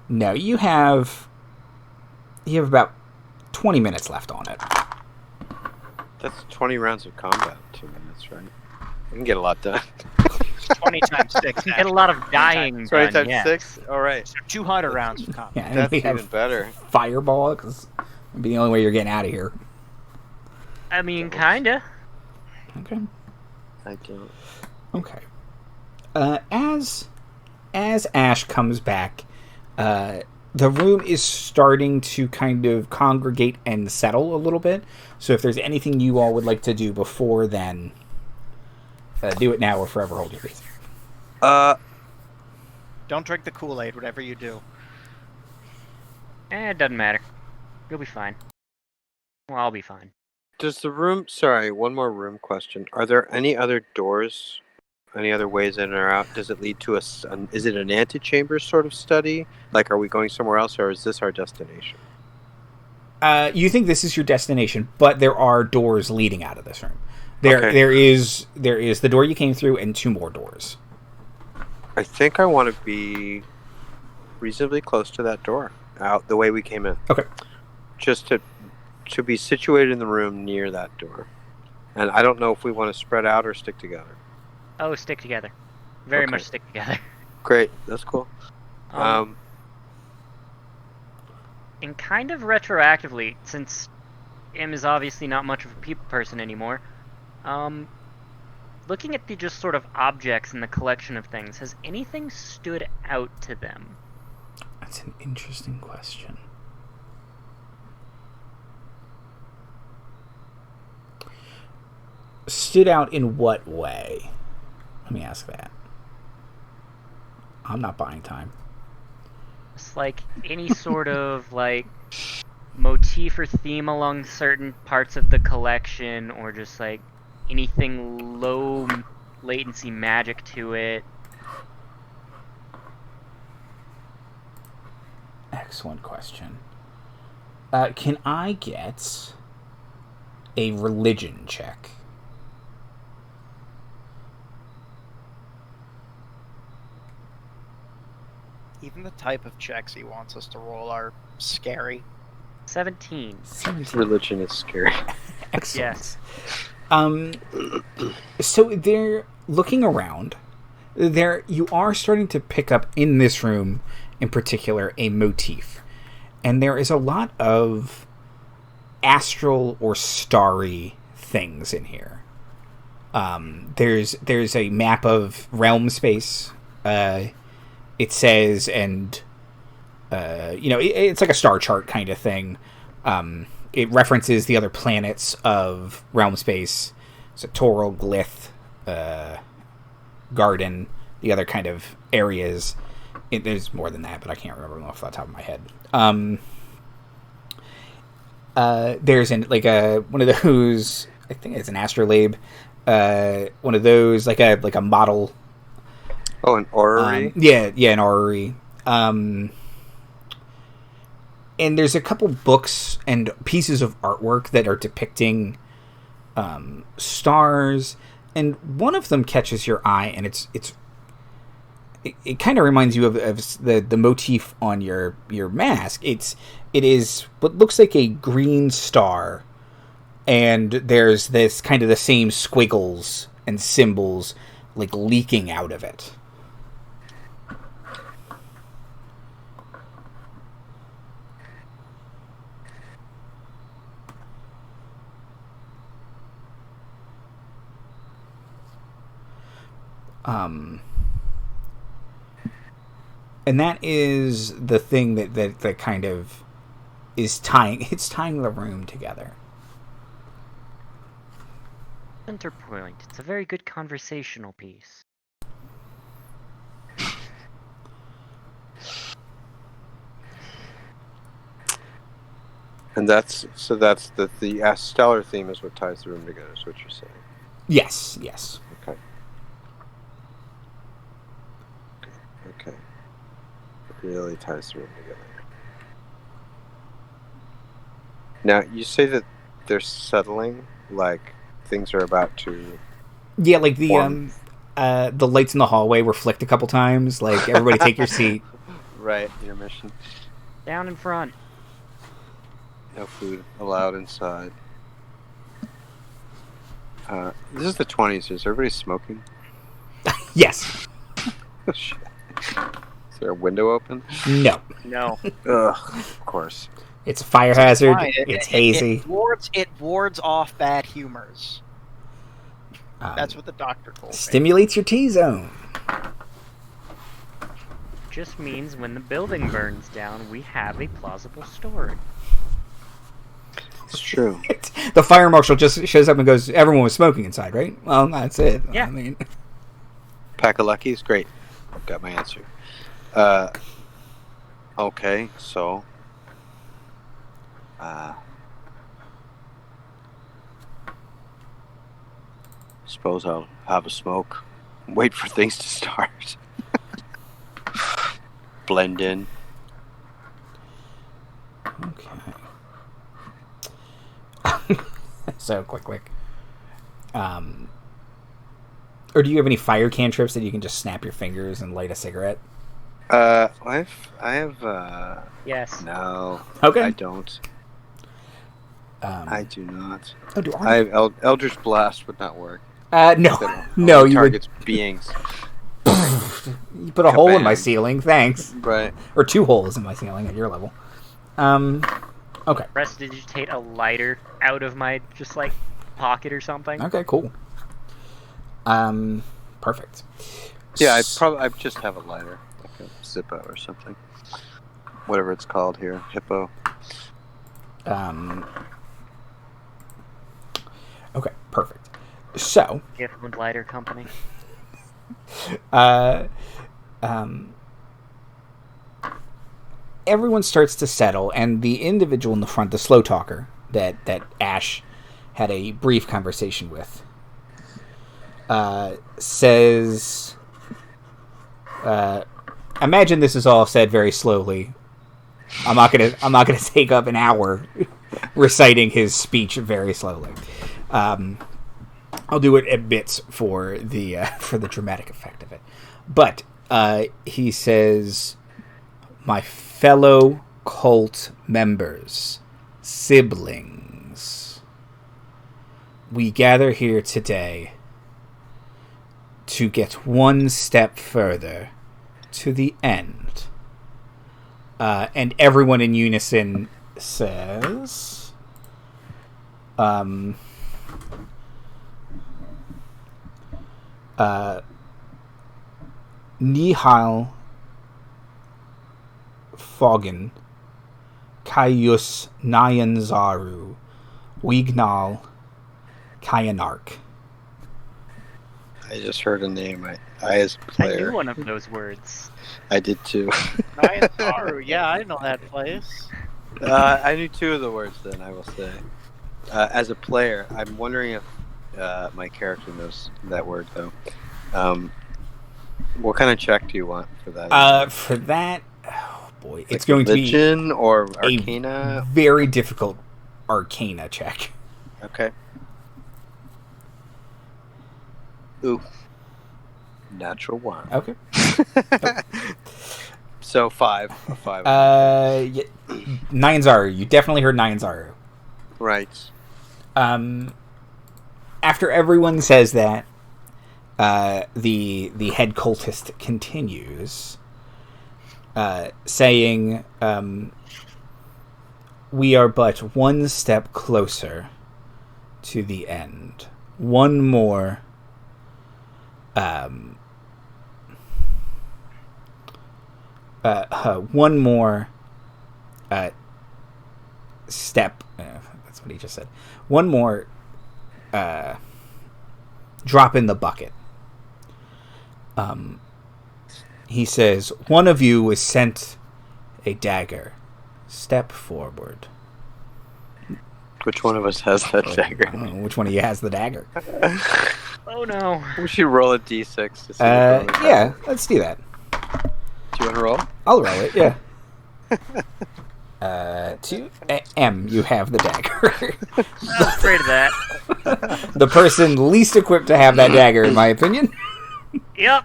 No, you have about 20 minutes left on it. That's 20 rounds of combat. 2 minutes, right? We can get a lot done. 20 times 6. Get a lot of dying 20 done, times 6? All right. So 200 rounds of combat. Yeah, and That's we have even better. Fireball, because it'd be the only way you're getting out of here. I mean, kinda. Okay. I don't. Okay. As Ash comes back, the room is starting to kind of congregate and settle a little bit. So if there's anything you all would like to do before then, do it now or forever hold your breath. Don't drink the Kool-Aid, whatever you do. It doesn't matter. You'll be fine. Well, I'll be fine. Does the room... Sorry, one more room question. Are there any other doors? Any other ways in or out? Does it lead to is it an antechamber sort of study? Like, are we going somewhere else, or is this our destination? You think this is your destination, but there are doors leading out of this room. There is the door you came through and 2 more doors. I think I want to be reasonably close to that door, out the way we came in. Okay. Just to be situated in the room near that door. And I don't know if we want to spread out or stick together. Oh, stick together. Very much stick together. Great, that's cool. And kind of retroactively, since Im is obviously not much of a people person anymore, looking at the just sort of objects in the collection of things, has anything stood out to them? That's an interesting question. Stood out in what way? Let me ask that. I'm not buying time. It's like any sort of like motif or theme along certain parts of the collection, or just like anything low latency magic to it. Excellent question. Can I get a religion check? Even the type of checks he wants us to roll are scary. 17. Religion is scary. Excellent. Yes. So they're looking around. You are starting to pick up in this room, in particular, a motif, and there is a lot of astral or starry things in here. There's a map of realm space. It says, and it's like a star chart kind of thing. It references the other planets of realm space. So Toral, Glyth, Garden, the other kind of areas. There's more than that, but I can't remember them off the top of my head. There's one of those. I think it's an astrolabe. One of those, like a model. Oh, an orrery? An orrery. And there's a couple books and pieces of artwork that are depicting stars, and one of them catches your eye, and it kind of reminds you of the motif on your mask. It is what looks like a green star, and there's this kind of the same squiggles and symbols like leaking out of it. And that is the thing that kind of is tying the room together. Center point. It's a very good conversational piece. And that's the stellar theme is what ties the room together, is what you're saying. Yes. Okay. It really ties the room together. Now, you say that they're settling, like things are about to... Yeah, like the lights in the hallway were flicked a couple times. Like, everybody take your seat. Right, intermission. Down in front. No food allowed inside. This is the 20s. Is everybody smoking? Yes. Oh, shit. Is there a window open? No. No. Ugh, of course. It's a fire hazard. Fine. It's hazy. It wards off bad humors. That's what the doctor told me. Stimulates your T-zone. Just means when the building burns down, we have a plausible story. It's true. The fire marshal just shows up and goes, everyone was smoking inside, right? Well, that's it. Yeah. I mean... Pack of Luckies? Great. Got my answer. Okay, so... suppose I'll have a smoke. Wait for things to start. Blend in. Okay. So, quick. Or do you have any fire cantrips that you can just snap your fingers and light a cigarette? I have, Yes. no. Okay. I don't. I do not. Oh, do I have Eldritch Blast would not work. No. That No, only you would... targets beings. You put a hole in my Kabam. ceiling, thanks. Right. Or 2 holes in my ceiling at your level. Okay. Prestidigitate a lighter out of my just like pocket or something. Okay, cool. Perfect. Yeah, I just have a lighter, like a Zippo or something, whatever it's called here, Hippo. Okay, perfect. So, Gift lighter company. everyone starts to settle, and the individual in the front, the slow talker that Ash had a brief conversation with, says, imagine this is all said very slowly. I'm not gonna take up an hour reciting his speech very slowly. I'll do it at bits for the dramatic effect of it. But he says, "My fellow cult members, siblings, we gather here today to get one step further to the end." And everyone in unison says, Nihal Foggen, Caius Nyanzaru, Wignal Kayanark. I just heard a name. I as a I player, knew one of those words. I did too. Nyanzaru, yeah, I know that place. I knew two of the words. Then I will say, as a player, I'm wondering if my character knows that word though. What kind of check do you want for that? For that, oh boy, Like it's going to be religion or arcana. a very difficult arcana check. Okay. Ooh. Natural one. Okay. So 5. A 5. Yeah, Nyanzaru. You definitely heard Nyanzaru. Right. After everyone says that, the head cultist continues, saying, "We are but one step closer to the end. One more." One more step. That's what he just said. One more drop in the bucket. He says, "One of you was sent a dagger. Step forward." Which one of us has that dagger? I don't know which one of you has the dagger. Oh no. We should roll a d6 to see which one we Yeah, have. let's do that. Do you want to roll? I'll roll it, yeah. 2 M, you have the dagger. I'm afraid of that. The person least equipped to have that dagger, in my opinion. Yep.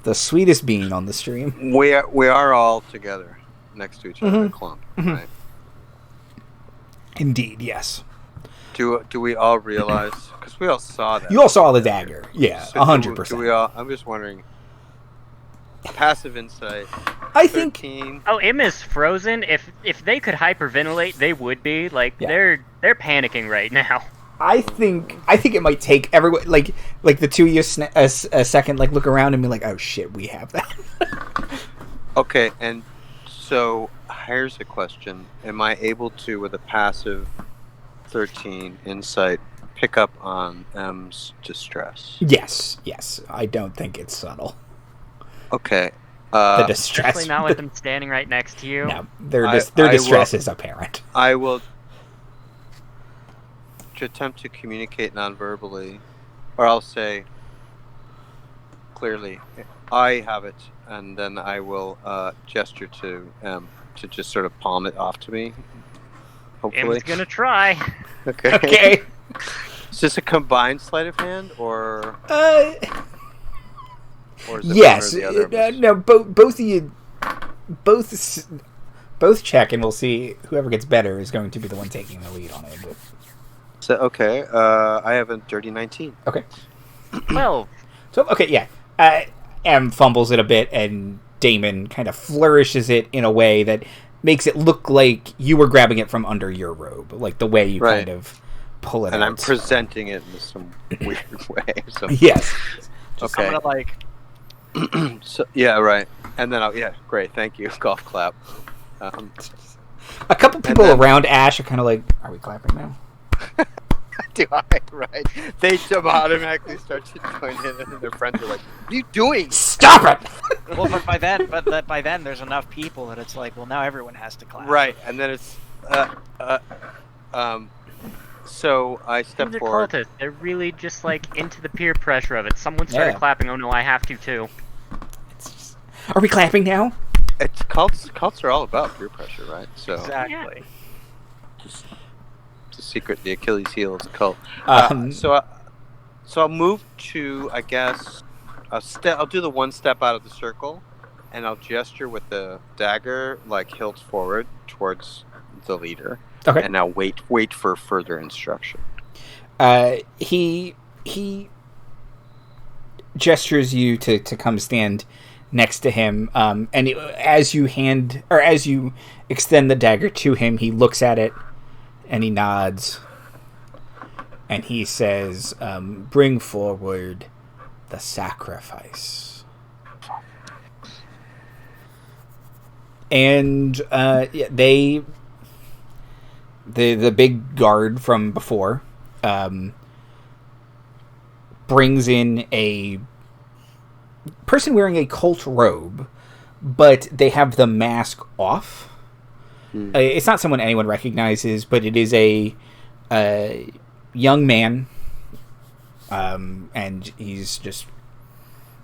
The sweetest bean on the stream. We are all together next to each other in a clump, right? Indeed, yes. Do we all realize? Because we all saw that. You all saw the dagger. Yeah, So 100%. Do we all? I'm just wondering. Passive insight. I think 13. Oh, Im is frozen. If they could hyperventilate, they would be. Like Yeah. they're panicking right now. I think it might take everyone like the two of you a second, like look around and be like, "Oh shit, we have that." Okay, and so here's a question: am I able to, with a passive 13 insight, pick up on M's distress? Yes. I don't think it's subtle. Okay. The distress. Especially not with them standing right next to you. No, their I distress will- is apparent. I will attempt to communicate non-verbally, or I'll say clearly, "I have it," and then I will gesture to M to just sort of palm it off to me. Hopefully. Im's gonna try. Okay. Okay. Is this a combined sleight of hand, or is it Yes. one or the other of us? No. Both of you, both check, and we'll see whoever gets better is going to be the one taking the lead on it. But... So okay, I have a dirty 19. Okay. 12. So okay, yeah. M fumbles it a bit, and Daemon kind of flourishes it in a way that makes it look like you were grabbing it from under your robe, like the way you kind of pull it and out. I'm presenting it in some weird way. So. Yes. Just Okay. I'm gonna like. So, yeah, right. And then great, thank you. Golf clap. A couple people around Ash are kind of like, "Are we clapping now?" Do I? Right. They automatically start to join in, and their friends are like, "What are you doing? Stop it! Well, but by then, there's enough people that it's like, well, now everyone has to clap. Right. And then it's, so I step These are forward. cultists. They're really just like into the peer pressure of it. Someone started Yeah. clapping. Oh no, I have to too. Are we clapping now? It's cults. Cults are all about peer pressure, right? So Exactly. it's a secret. The Achilles heel is a cult. Um, So I'll move to, I guess, I'll do the one step out of the circle, and I'll gesture with the dagger, like hilt forward towards the leader. Okay. And now wait for further instruction. He gestures you to come stand next to him, and as you extend the dagger to him, he looks at it and he nods, and he says, "Bring forward the sacrifice." And the big guard from before brings in a person wearing a cult robe, but they have the mask off. It's not someone anyone recognizes, but it is a young man, and he's just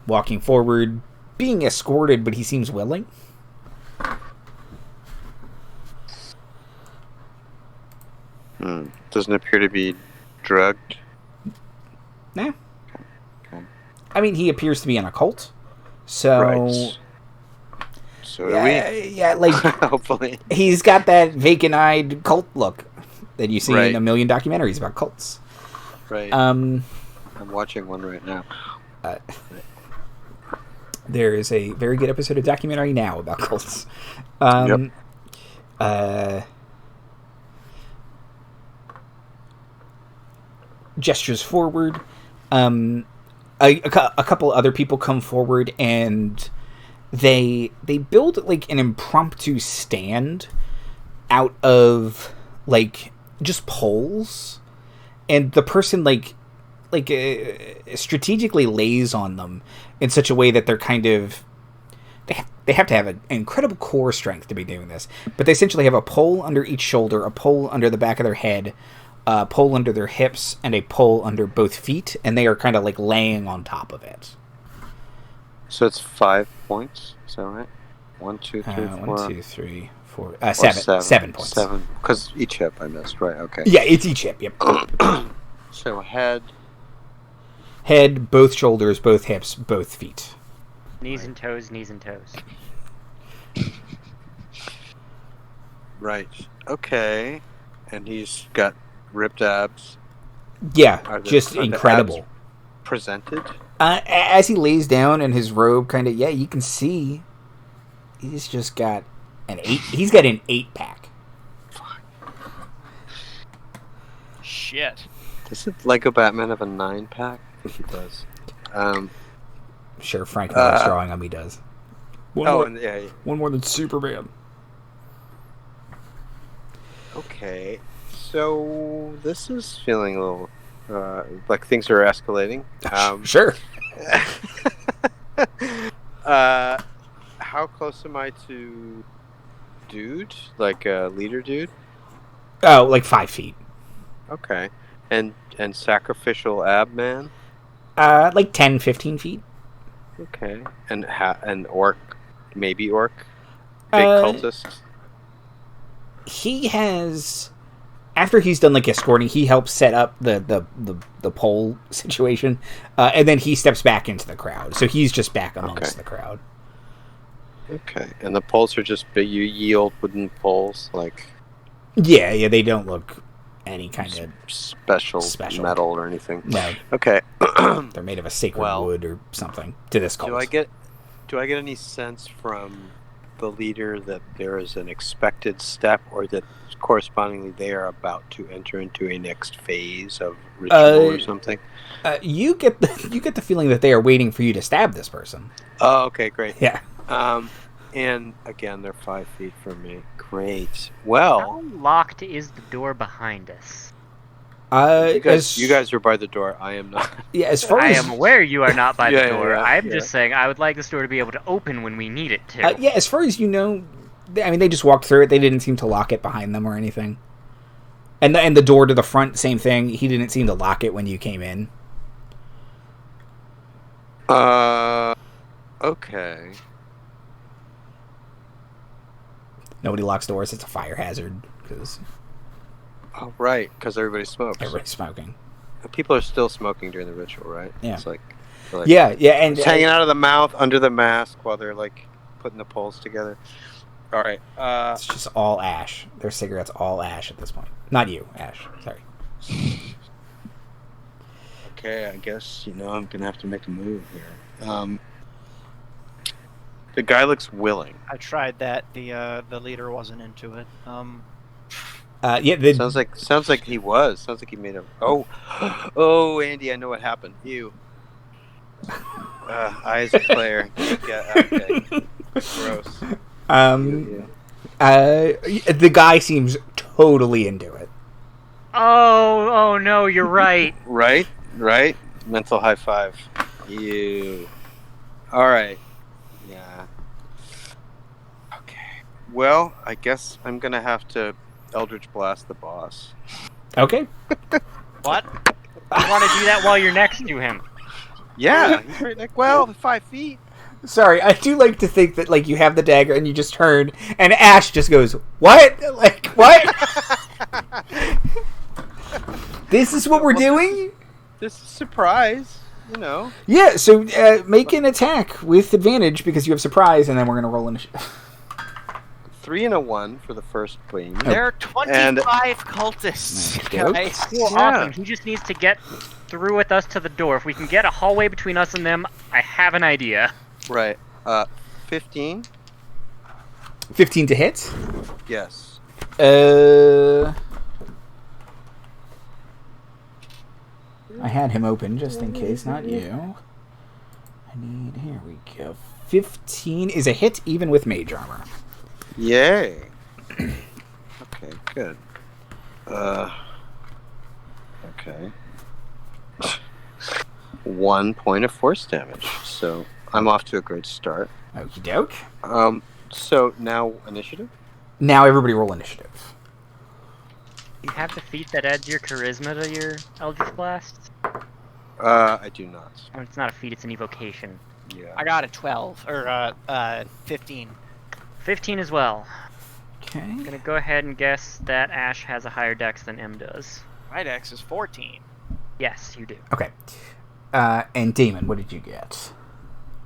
walking forward, being escorted, but he seems willing. Doesn't appear to be drugged. Nah. Okay. I mean, he appears to be in a cult, so Right. So do we. yeah, like Hopefully. he's got that vacant-eyed cult look that you see Right. in a million documentaries about cults. Right. I'm watching one right now. There is a very good episode of Documentary Now about cults. Gestures forward. A couple other people come forward, and they build like an impromptu stand out of like just poles, and the person strategically lays on them in such a way that they're kind of they have to have an incredible core strength to be doing this, but they essentially have a pole under each shoulder, a pole under the back of their head, a pole under their hips, and a pole under both feet, and they are kind of like laying on top of it. So it's 5 points. Is that right? 1, 2, 3, 4. 1, 2, 3, 4. Or 7 points. 7. Because each hip I missed. Right. Okay. Yeah, it's each hip. Yep. So head. Head, both shoulders, both hips, both feet. Knees and toes, knees and toes. Right. Okay. And he's got ripped abs. Yeah, Are the- just are the incredible. abs presented. As he lays down in his robe, kind of, you can see he's just got he's got an 8-pack. Shit. Does it Lego Batman have a 9-pack? I think he does. Sure, Frank Miller's drawing on me does. One One more than Superman. Okay. So this is feeling a little like things are escalating. Sure. How close am I to dude? Like a leader dude? Oh, like 5 feet. Okay. And sacrificial ab man? Like 10, 15 feet. Okay. And orc, maybe orc? Big Uh, cultist? He has, after he's done like escorting, he helps set up the pole situation, and then he steps back into the crowd. So he's just back amongst the crowd. Okay. And the poles are just big, ye old wooden poles, like Yeah, they don't look any kind of special metal or anything. no. Okay. They're made of a sacred Well, wood or something to this cult. Do I get any sense from the leader that there is an expected step, or that correspondingly they are about to enter into a next phase of ritual or something? You get the feeling that they are waiting for you to stab this person. Oh, okay, great. Yeah. And again, they're 5 feet from me. Great. Well, How locked is the door behind us? you guys are by the door. I am not. Yeah, as far I as am aware you are not by the Yeah, door. yeah, I'm yeah. just saying I would like this door to be able to open when we need it to. yeah, as far as you know, they just walked through it. They didn't seem to lock it behind them or anything. And the door to the front, same thing. He didn't seem to lock it when you came in. Okay. Nobody locks doors. It's a fire hazard because Oh, right, because everybody smokes. everybody's smoking. People are still smoking during the ritual, right? Yeah. It's like Yeah, and it's hanging out of the mouth under the mask while they're like putting the poles together. All right. it's just all ash. Their cigarettes all ash at this point. Not you, Ash. Sorry. Okay, I guess I'm gonna have to make a move here. The guy looks willing. I tried that. The leader wasn't into it. Yeah, Sounds like he was. Sounds like he made a. Oh, Andy, I know what happened. You. Eyes of Claire. Yeah, okay. Gross. The guy seems totally into it. Oh no, you're right. Right. Mental high five. You. All right. Yeah. Okay. Well, I guess I'm gonna have to eldritch blast the boss. Okay. What? You want to do that while you're next to him? Yeah. He's right. Like, well, 5 feet. Sorry, I do like to think that like you have the dagger and you just turn and Ash just goes, "What? Like what? This is what we're doing?" This is a surprise. Yeah, so make an attack with advantage because you have surprise, and then we're gonna roll initiative. 3 and a 1 for the first beam. There are 25 cultists. Okay. Cool, awesome. He just needs to get through with us to the door. If we can get a hallway between us and them, I have an idea. Right. 15. 15 to hit. Yes. I had him open just in case, not you. Here we go. 15 is a hit even with mage armor. Yay. Okay, good. Okay. 1 point of force damage. So I'm off to a great start. Okie doke. So now initiative? Now everybody roll initiative. You have the feat that adds your charisma to your Eldritch Blast? I do not. Oh, it's not a feat, it's an evocation. Yeah. I got a 12 or 15. 15 as well. Okay. I'm gonna go ahead and guess that Ash has a higher dex than M does. My dex is 14. Yes, you do. Okay. And Daemon, what did you get?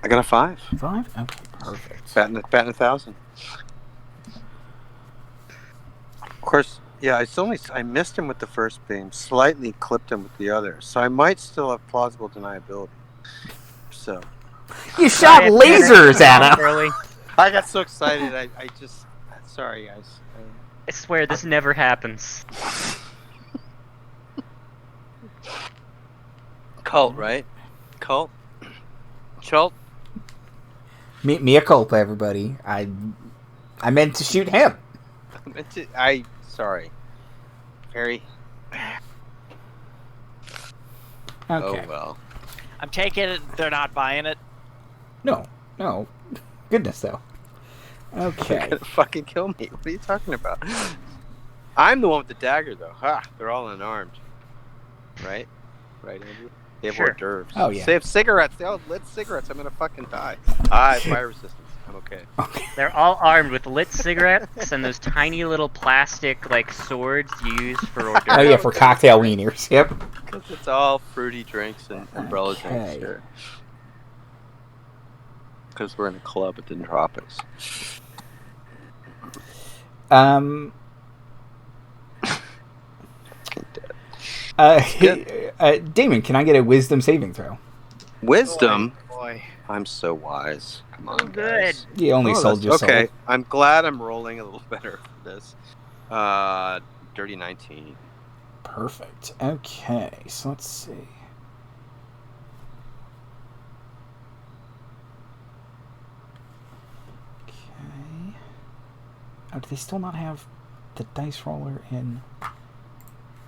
I got a 5. 5? Okay, perfect. Batting 1,000. Of course, yeah, I missed him with the first beam, slightly clipped him with the other, so I might still have plausible deniability. So You shot lasers at him! Early. I got so excited. I just sorry guys. I swear this never happens. Chult, right? Chult. Chult. Mea culpa, everybody. I meant to shoot him. Sorry. Very. Okay. Oh well. I'm taking it. They're not buying it. No. Goodness, though. They're Okay. gonna fucking kill me. What are you talking about? I'm the one with the dagger, though. Ha! They're all unarmed. Right, Andrew? They have Sure. hors d'oeuvres. Oh, yeah. They have cigarettes. They all lit cigarettes. I'm gonna fucking die. I have fire resistance. I'm okay. They're all armed with lit cigarettes and those tiny little plastic like swords used for hors Oh, d'oeuvres. yeah, for cocktail wieners. Yep. Because it's all fruity drinks and umbrella Okay. drinks here. Because we're in a club at the tropics. Damon, can I get a wisdom saving throw? Wisdom boy. I'm so wise. Come on, good. guys. You only sold your soul. Okay, I'm glad I'm rolling a little better for this. Dirty 19. Perfect. Okay, so let's see. Okay. Oh, do they still not have the dice roller in?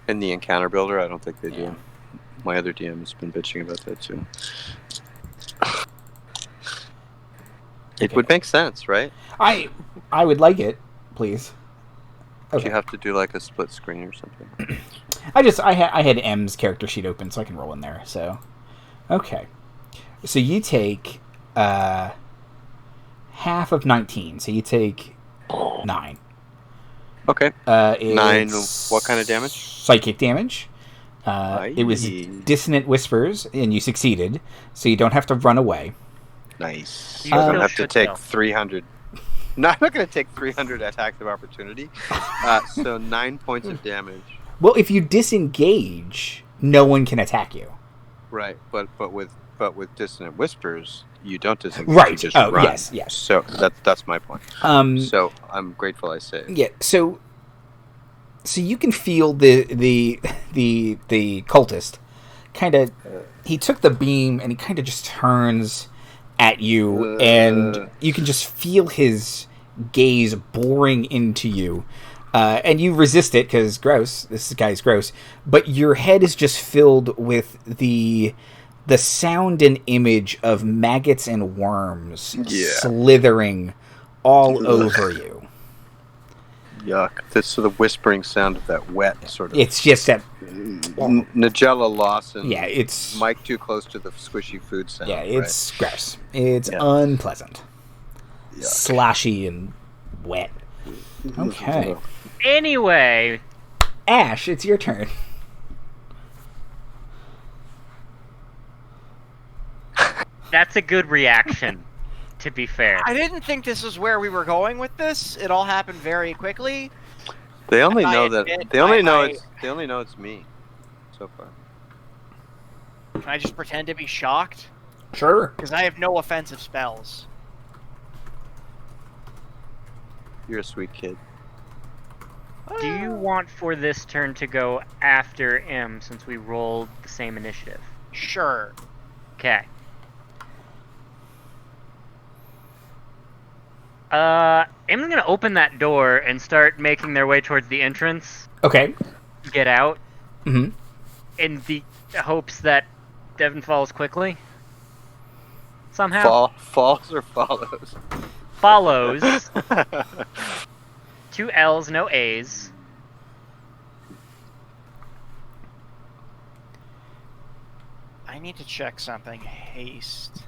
In the encounter builder, I don't think they Yeah. do. My other DM has been bitching about that too. It would make sense, right? I would like it, please. Do Okay. you have to do like a split screen or something? I had M's character sheet open, so I can roll in there. So, okay. So you take half of 19. So you take 9. Okay. 9. It's What kind of damage? Psychic damage. It was Aye. dissonant whispers, and you succeeded, so you don't have to run away. Nice. You So I don't still have to should, take though. 300. No, I'm not going to take 300 attacks of opportunity. So 9 points of damage. Well, if you disengage, no one can attack you. Right, but with dissonant whispers, you don't disengage. Right. You just Oh, run. yes. So that's my point. So I'm grateful I saved. Yeah. So you can feel the cultist kind of. He took the beam and he kind of just turns at you, and you can just feel his gaze boring into you. And you resist it because gross. This guy's gross. But your head is just filled with the sound and image of maggots and worms slithering all over you. Yuck. That's the whispering sound of that wet sort of. It's just that. Nigella Lawson. Yeah, it's Mike too close to the squishy food sound. Yeah, it's gross. It's Yeah. unpleasant. Yuck. Sloshy and wet. Okay. Anyway, Ash, it's your turn. that's a good reaction, to be fair. I didn't think this is where we were going with this. It all happened very quickly. They only I know that. admit, They only know I- it's. They only know it's me. So far. Can I just pretend to be shocked? Sure. Because I have no offensive spells. You're a sweet kid. Do you want for this turn to go after M since we rolled the same initiative? Sure. Okay. M's gonna open that door and start making their way towards the entrance. Okay. Get out Mm-hmm. in the hopes that Devon falls quickly. Somehow. Falls or follows. Follows. 2 L's, no A's. I need to check something. Haste.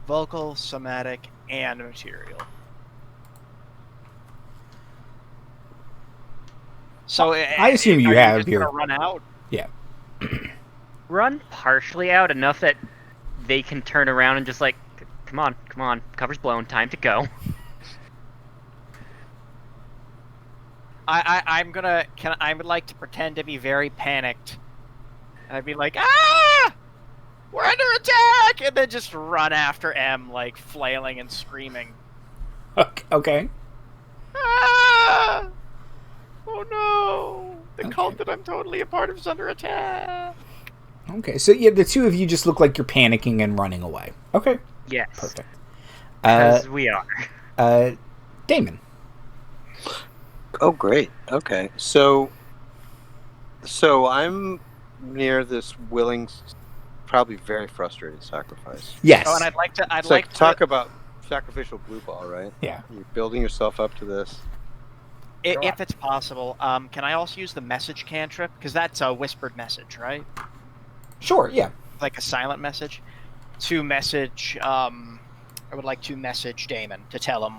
Vocal, somatic, and material. So I assume you are have just your- gonna run out. Yeah. Run partially out enough that they can turn around and just like, come on, cover's blown, time to go. I would like to pretend to be very panicked. And I'd be like, ah! We're under attack! And then just run after M, like flailing and screaming. Okay. Ah! Oh no! The cult that I'm totally a part of is under attack. Okay. So yeah, the two of you just look like you're panicking and running away. Okay. Yes, Perfect. because we are. Daemon. Oh, great. Okay. So I'm near this willing, probably very frustrated sacrifice. Yes. Oh, and I'd like to. It's like talk about sacrificial blue ball, right? Yeah. You're building yourself up to this. If it's possible, can I also use the message cantrip? Because that's a whispered message, right? Sure. Yeah. Like a silent message. To message, I would like to message Daemon to tell him,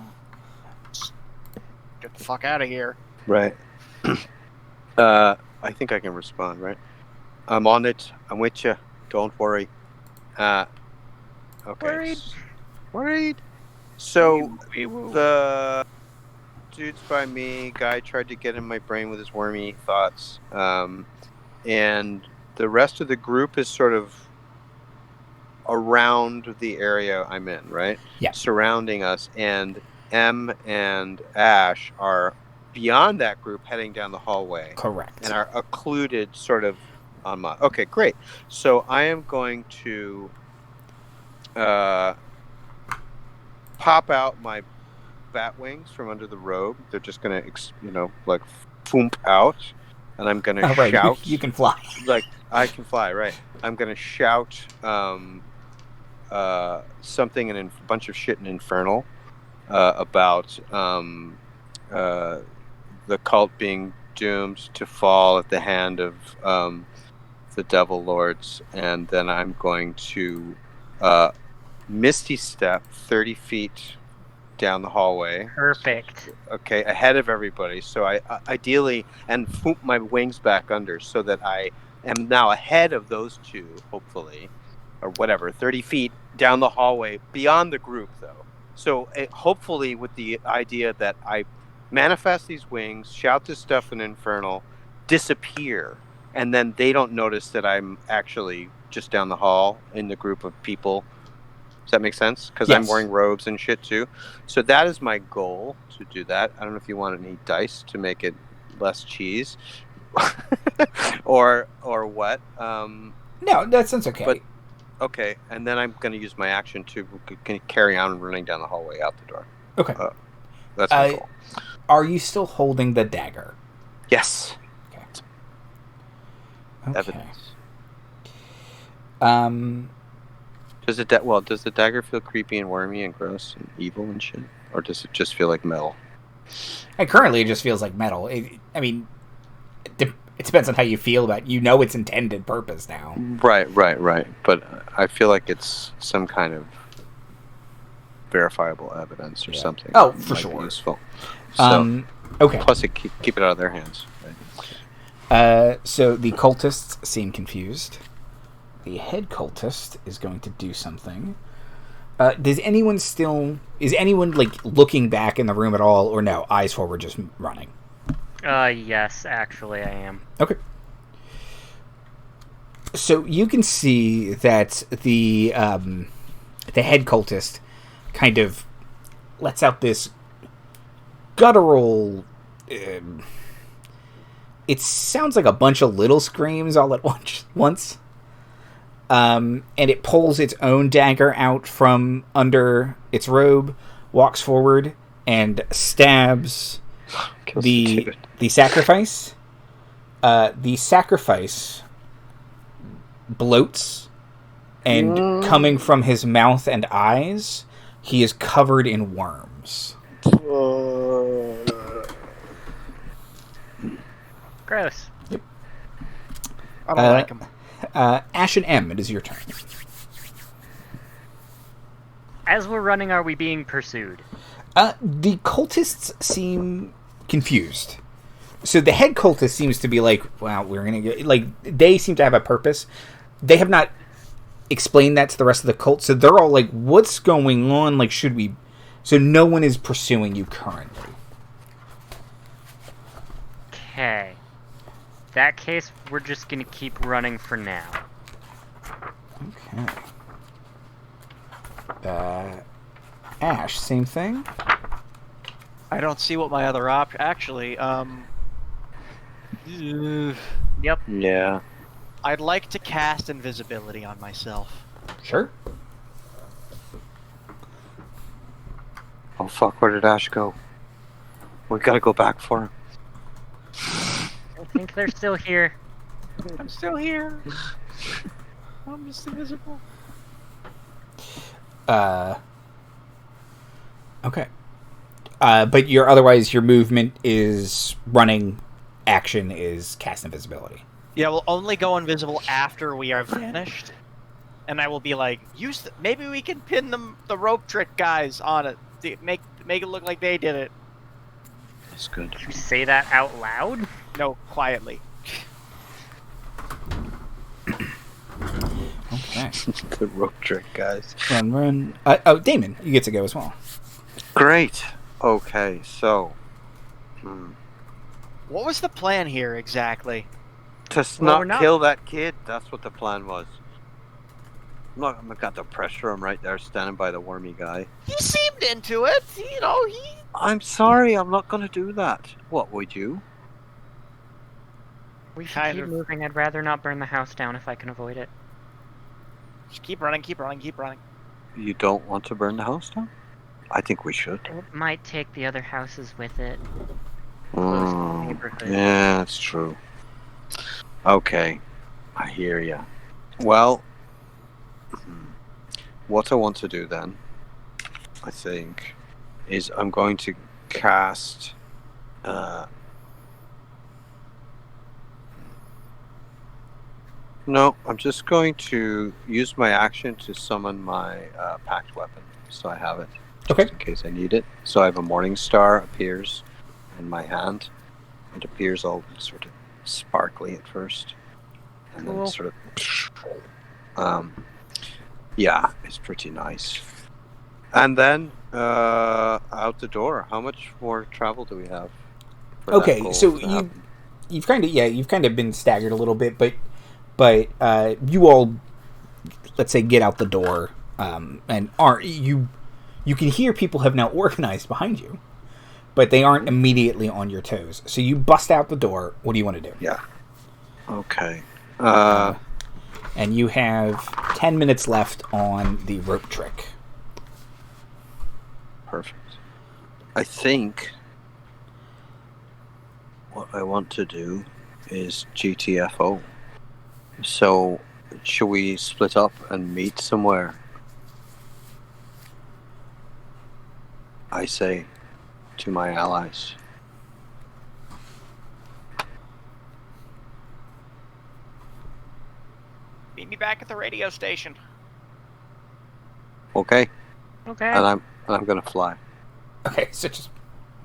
get the fuck out of here. Right. I think I can respond, right? I'm on it. I'm with you. Don't worry. Okay. Worried? Worried? So, the dude's by me. Guy tried to get in my brain with his wormy thoughts. and the rest of the group is sort of around the area I'm in, right? Yeah. Surrounding us, and M and Ash are beyond that group, heading down the hallway, Correct. and are occluded sort of on my. Okay, great. So I am going to pop out my bat wings from under the robe. They're just gonna, like foomp out, and I'm gonna Right, shout. you can fly. Like I can fly, right? I'm gonna shout something in a bunch of shit in Infernal about the cult being doomed to fall at the hand of the Devil Lords, and then I'm going to Misty Step 30 feet down the hallway. Perfect. Okay, ahead of everybody. So I ideally, and swoop my wings back under so that I am now ahead of those two, hopefully, or whatever, 30 feet down the hallway, beyond the group, though. So hopefully with the idea that I manifest these wings, shout this stuff in Infernal, disappear, and then they don't notice that I'm actually just down the hall in the group of people. Does that make sense? Because I'm Yes. wearing robes and shit too. So that is my goal, to do that. I don't know if you want any dice to make it less cheese, or what. No, that sounds okay. But okay, and then I'm going to use my action to carry on running down the hallway out the door. Okay. That's my goal. Are you still holding the dagger? Yes. Okay. Evidence. Does Does the dagger feel creepy and wormy and gross and evil and shit, or does it just feel like metal? currently it just feels like metal. It depends on how you feel about it. You know its intended purpose now. Right. But I feel like it's some kind of verifiable evidence or something. Oh, for might be sure. Useful. So, Okay. plus, it keep it out of their hands. Right? So the cultists seem confused. The head cultist is going to do something. Is anyone like looking back in the room at all, or no? Eyes forward, just running. Yes, actually, I am. Okay. So you can see that the head cultist kind of lets out this guttural. It sounds like a bunch of little screams all at once. And it pulls its own dagger out from under its robe, walks forward, and stabs the sacrifice. The sacrifice bloats, and coming from his mouth and eyes, he is covered in worms. Gross. Yep. I don't like him. Ash and M, it is your turn. As we're running, are we being pursued? The cultists seem confused. So the head cultist seems to be like, wow, we're going to get... Like, they seem to have a purpose. They have not explained that to the rest of the cult, so they're all like, what's going on? Like, should we... So no one is pursuing you currently. Okay. In that case, we're just gonna keep running for now. Okay. Ash, same thing? I don't see what my other option... Actually, Yep. Yeah. I'd like to cast invisibility on myself. Sure. Oh fuck! Where did Ash go? We gotta go back for him. I think they're still here. I'm still here. I'm just invisible. Okay. But your movement is running, action is cast invisibility. Yeah, we'll only go invisible after we are vanished. And I will be like, maybe we can pin the rope trick guys on it. To make it look like they did it. That's good. Did you say that out loud? No, quietly. Okay. The rope trick, guys. Run. Daemon, you get to go as well. Great. Okay, so... What was the plan here exactly? Well, we're not- kill that kid. That's what the plan was. I'm not got to pressure him right there, standing by the wormy guy. He seemed into it. You know, he. I'm sorry, I'm not going to do that. What would you? We should Kind keep of. moving. I'd rather not burn the house down if I can avoid it. Just keep running, keep running, keep running. You don't want to burn the house down? I think we should. It might take the other houses with it. Close to the neighborhood. Yeah, that's true. Okay, I hear ya. Well, what I want to do then, I think, is I'm going to cast. No, I'm just going to use my action to summon my packed weapon, so I have it, just Okay. in case I need it. So I have a morning star appears in my hand. It appears all sort of sparkly at first, and then Cool. sort of. Yeah, it's pretty nice. And then out the door. How much more travel do we have? for that Okay, goal so to happen? you've kind of been staggered a little bit, but you all, let's say, get out the door, and aren't you can hear people have now organized behind you, but they aren't immediately on your toes. So you bust out the door. What do you want to do? Yeah. Okay. And you have 10 minutes left on the rope trick. Perfect. I think what I want to do is GTFO. So, should we split up and meet somewhere? I say to my allies. Meet me back at the radio station. Okay, Okay. and I'm gonna fly. Okay, so just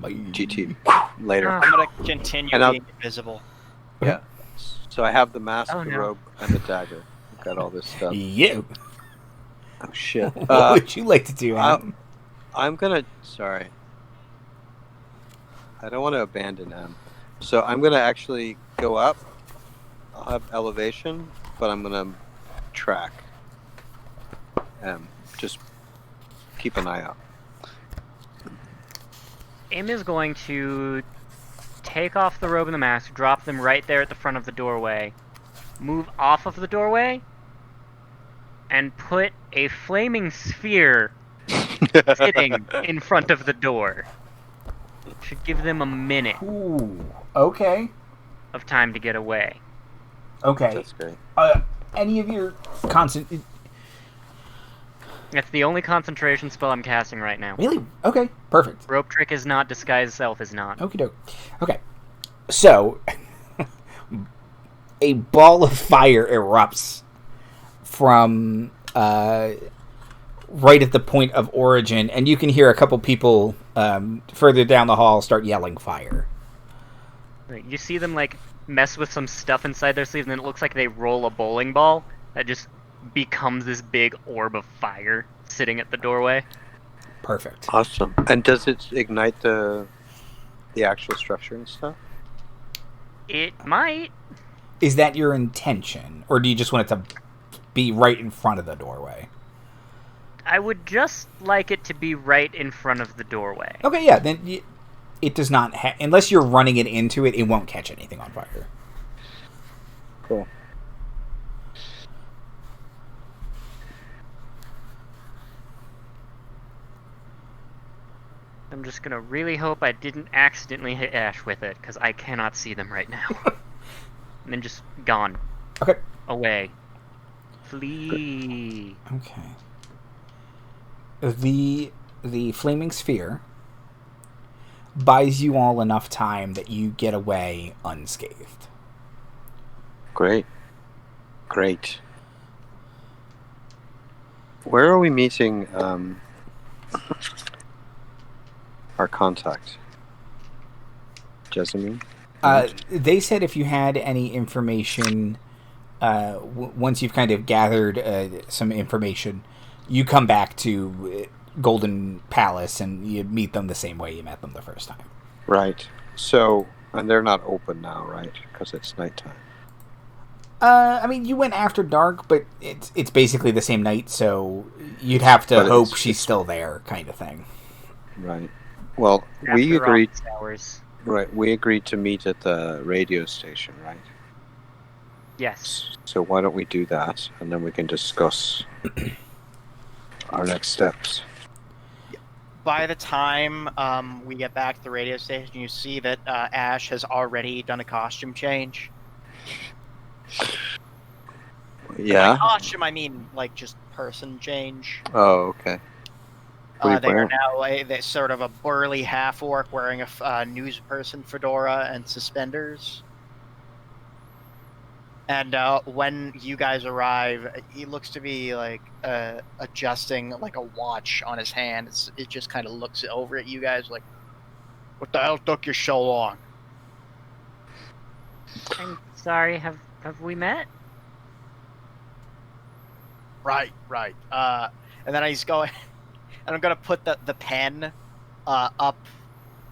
GT later. Ah. I'm gonna continue And I'll- being invisible. Yeah. So I have the mask, Oh, the no. robe, and the dagger. I've got all this stuff. You. Oh shit. What would you like to do, Adam? I'm gonna. Sorry. I don't want to abandon him. So I'm gonna actually go up. I'll have elevation, but I'm gonna track. Just keep an eye out. Im is going to take off the robe and the mask, drop them right there at the front of the doorway, move off of the doorway, and put a flaming sphere sitting in front of the door. Should give them a minute Ooh. Okay. of time to get away. Okay. That's great. Any of your constant? That's the only concentration spell I'm casting right now. Really? Okay. Perfect. Rope trick is not, disguise self is not. Okie doke. Okay. So, a ball of fire erupts from right at the point of origin, and you can hear a couple people further down the hall start yelling fire. You see them like mess with some stuff inside their sleeve, and then it looks like they roll a bowling ball that just becomes this big orb of fire sitting at the doorway. Perfect. Awesome. And does it ignite the actual structure and stuff? It might. Is that your intention, or do you just want it to be right in front of the doorway? I would just like it to be right in front of the doorway. Okay, yeah. Then it does not unless you're running it into it. It won't catch anything on fire. Cool. I'm just gonna really hope I didn't accidentally hit Ash with it, because I cannot see them right now. And then just gone. Okay. Away. Flee. Okay. The flaming sphere buys you all enough time that you get away unscathed. Great. Great. Where are we meeting our contact? Jessamine? They said if you had any information, once you've kind of gathered some information, you come back to Golden Palace and you meet them the same way you met them the first time. Right. So, and they're not open now, right? Because it's nighttime. I mean, you went after dark, but it's basically the same night, so you'd have to hope she's still there, kind of thing. Right. Well, we After agreed. office hours. Right, we agreed to meet at the radio station, right? Yes. So why don't we do that, and then we can discuss our next steps. By the time we get back to the radio station, you see that Ash has already done a costume change. Yeah. By costume, I mean like just person change. Oh, okay. What are you They are wearing? now they're sort of a burly half-orc wearing a newsperson fedora and suspenders. And when you guys arrive, he looks to be like adjusting like a watch on his hand. It just kind of looks over at you guys like, "What the hell took you so long?" I'm sorry, have we met? Right. And then he's going, and I'm gonna put the pen up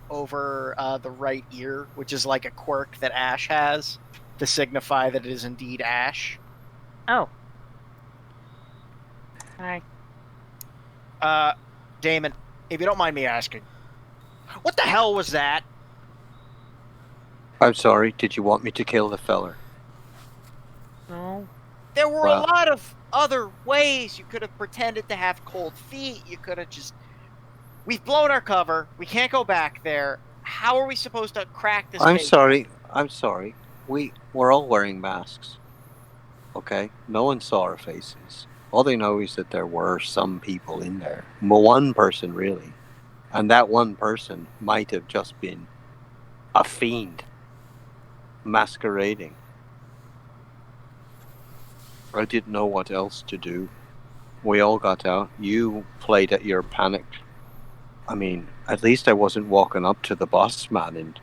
over the right ear, which is like a quirk that Ash has to signify that it is indeed Ash. Oh. Hi. Daemon, if you don't mind me asking, what the hell was that? I'm sorry, did you want me to kill the feller? No. There were Well- a lot of other ways. You could have pretended to have cold feet. You could have just... We've blown our cover. We can't go back there. How are we supposed to crack this I'm case? sorry. We're all wearing masks. Okay? No one saw our faces. All they know is that there were some people in there. One person, really. And that one person might have just been a fiend masquerading. I didn't know what else to do. We all got out. You played at your panic. I mean, at least I wasn't walking up to the boss man and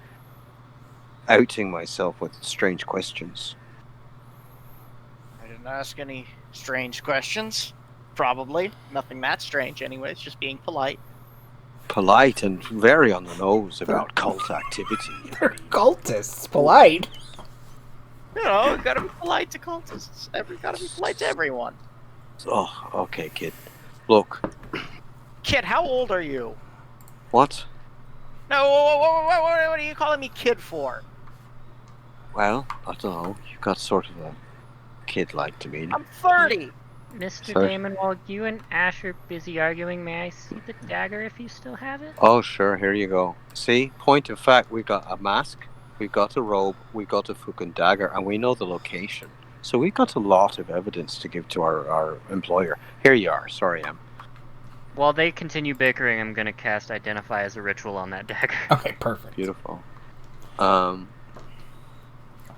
outing myself with strange questions. I didn't ask any strange questions. Probably. Nothing that strange anyways, just being polite. Polite and very on the nose about cult activity. They're cultists. Polite. You know, gotta be polite to cultists. Gotta be polite to everyone. Oh, okay, kid. Look, Kid, how old are you? what? No, what are you calling me kid for? Well, I don't know. You got sort of a kid-like demeanor. I'm 30. Mr. Sorry? Daemon, while you and Ash are busy arguing, may I see the dagger if you still have it? Oh, sure, here you go. See, point of fact, we got a mask, we got a robe, we got a fucking dagger, and we know the location. So we got a lot of evidence to give to our employer. Here you are. Sorry, Em. While they continue bickering, I'm gonna cast Identify as a ritual on that dagger. Okay, perfect. Beautiful.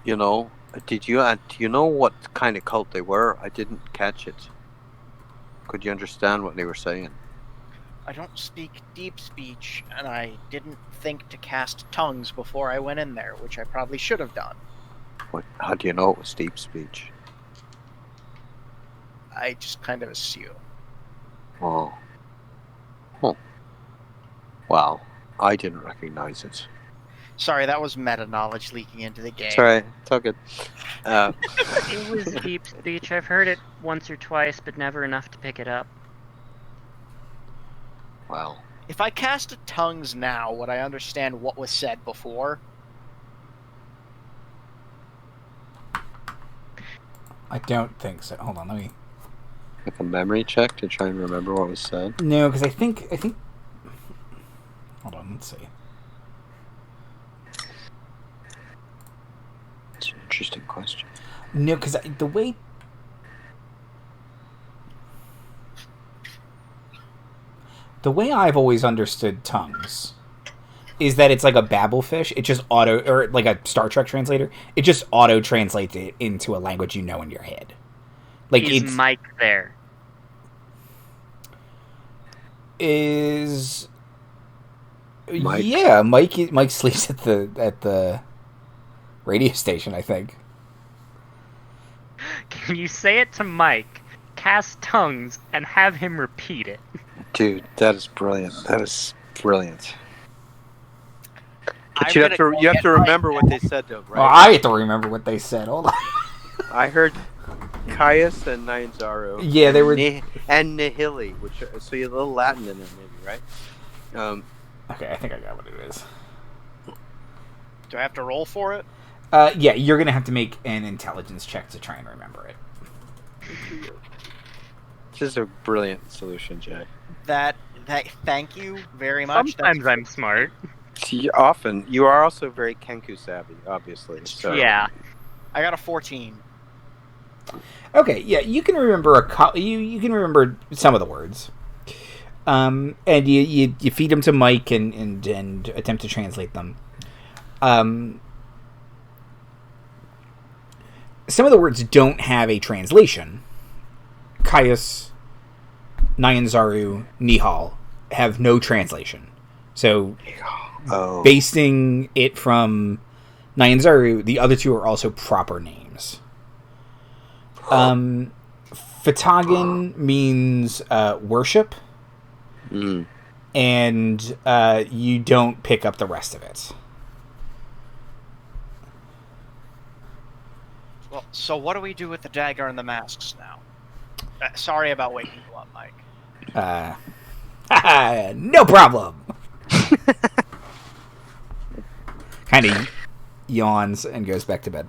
You know, do you know what kind of cult they were? I didn't catch it. Could you understand what they were saying? I don't speak deep speech, and I didn't think to cast tongues before I went in there, which I probably should have done. How do you know it was deep speech? I just kind of assume. Oh. Oh. Wow. I didn't recognize it. Sorry, that was meta knowledge leaking into the game. It's alright. It's all good. It was deep speech. I've heard it once or twice, but never enough to pick it up. Well, If I casted tongues now, would I understand what was said before? I don't think so. Hold on, let me... like a memory check to try and remember what was said. No, because I think... Hold on, let's see. It's an interesting question. No, because the way... The way I've always understood tongues is that it's like a babblefish. It just auto... Or like a Star Trek translator. It just auto-translates it into a language you know in your head. Like, Is it's... Mike there? Is... Mike? Yeah, Mike sleeps at the radio station, I think. Can you say it to Mike, cast tongues, and have him repeat it? Dude, that is brilliant. That is brilliant. But I'm you have gonna to go you have get to my- remember what they said though, right? Well, I have to remember what they said. Hold on. I heard Caius and Nyanzaru. Yeah, they were. And Nihili, which so you have a little Latin in there, maybe, right? Okay, I think I got what it is. Do I have to roll for it? Yeah, you're gonna have to make an intelligence check to try and remember it. This is a brilliant solution, Jay. Thank you very much. Sometimes I'm smart. Often, you are also very Kenku savvy, obviously. So. Yeah. I got a 14. Okay, yeah, you can remember you can remember some of the words, and you feed them to Mike and attempt to translate them. Some of the words don't have a translation. Caius, Nyanzaru, Nihal have no translation. So, basing it from Nyanzaru, the other two are also proper names. Fatagan means worship, and you don't pick up the rest of it. Well, so what do we do with the dagger and the masks now? Sorry about waking you up, Mike. No problem. Kind of yawns and goes back to bed.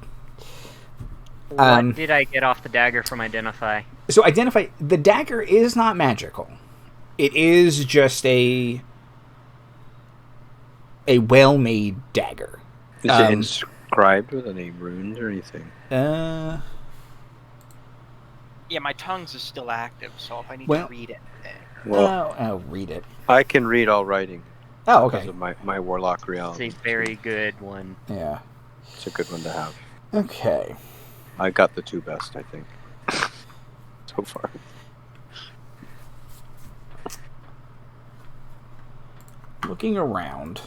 What did I get off the dagger from Identify? So Identify, the dagger is not magical. It is just a well-made dagger. Is it inscribed with any runes or anything? Yeah, my tongues is still active, so if I need to read it. Well, I'll read it. I can read all writing. Oh, okay. Because of my warlock reality. It's a very good one. Yeah. It's a good one to have. Okay. I got the two best, I think. So far. Looking around.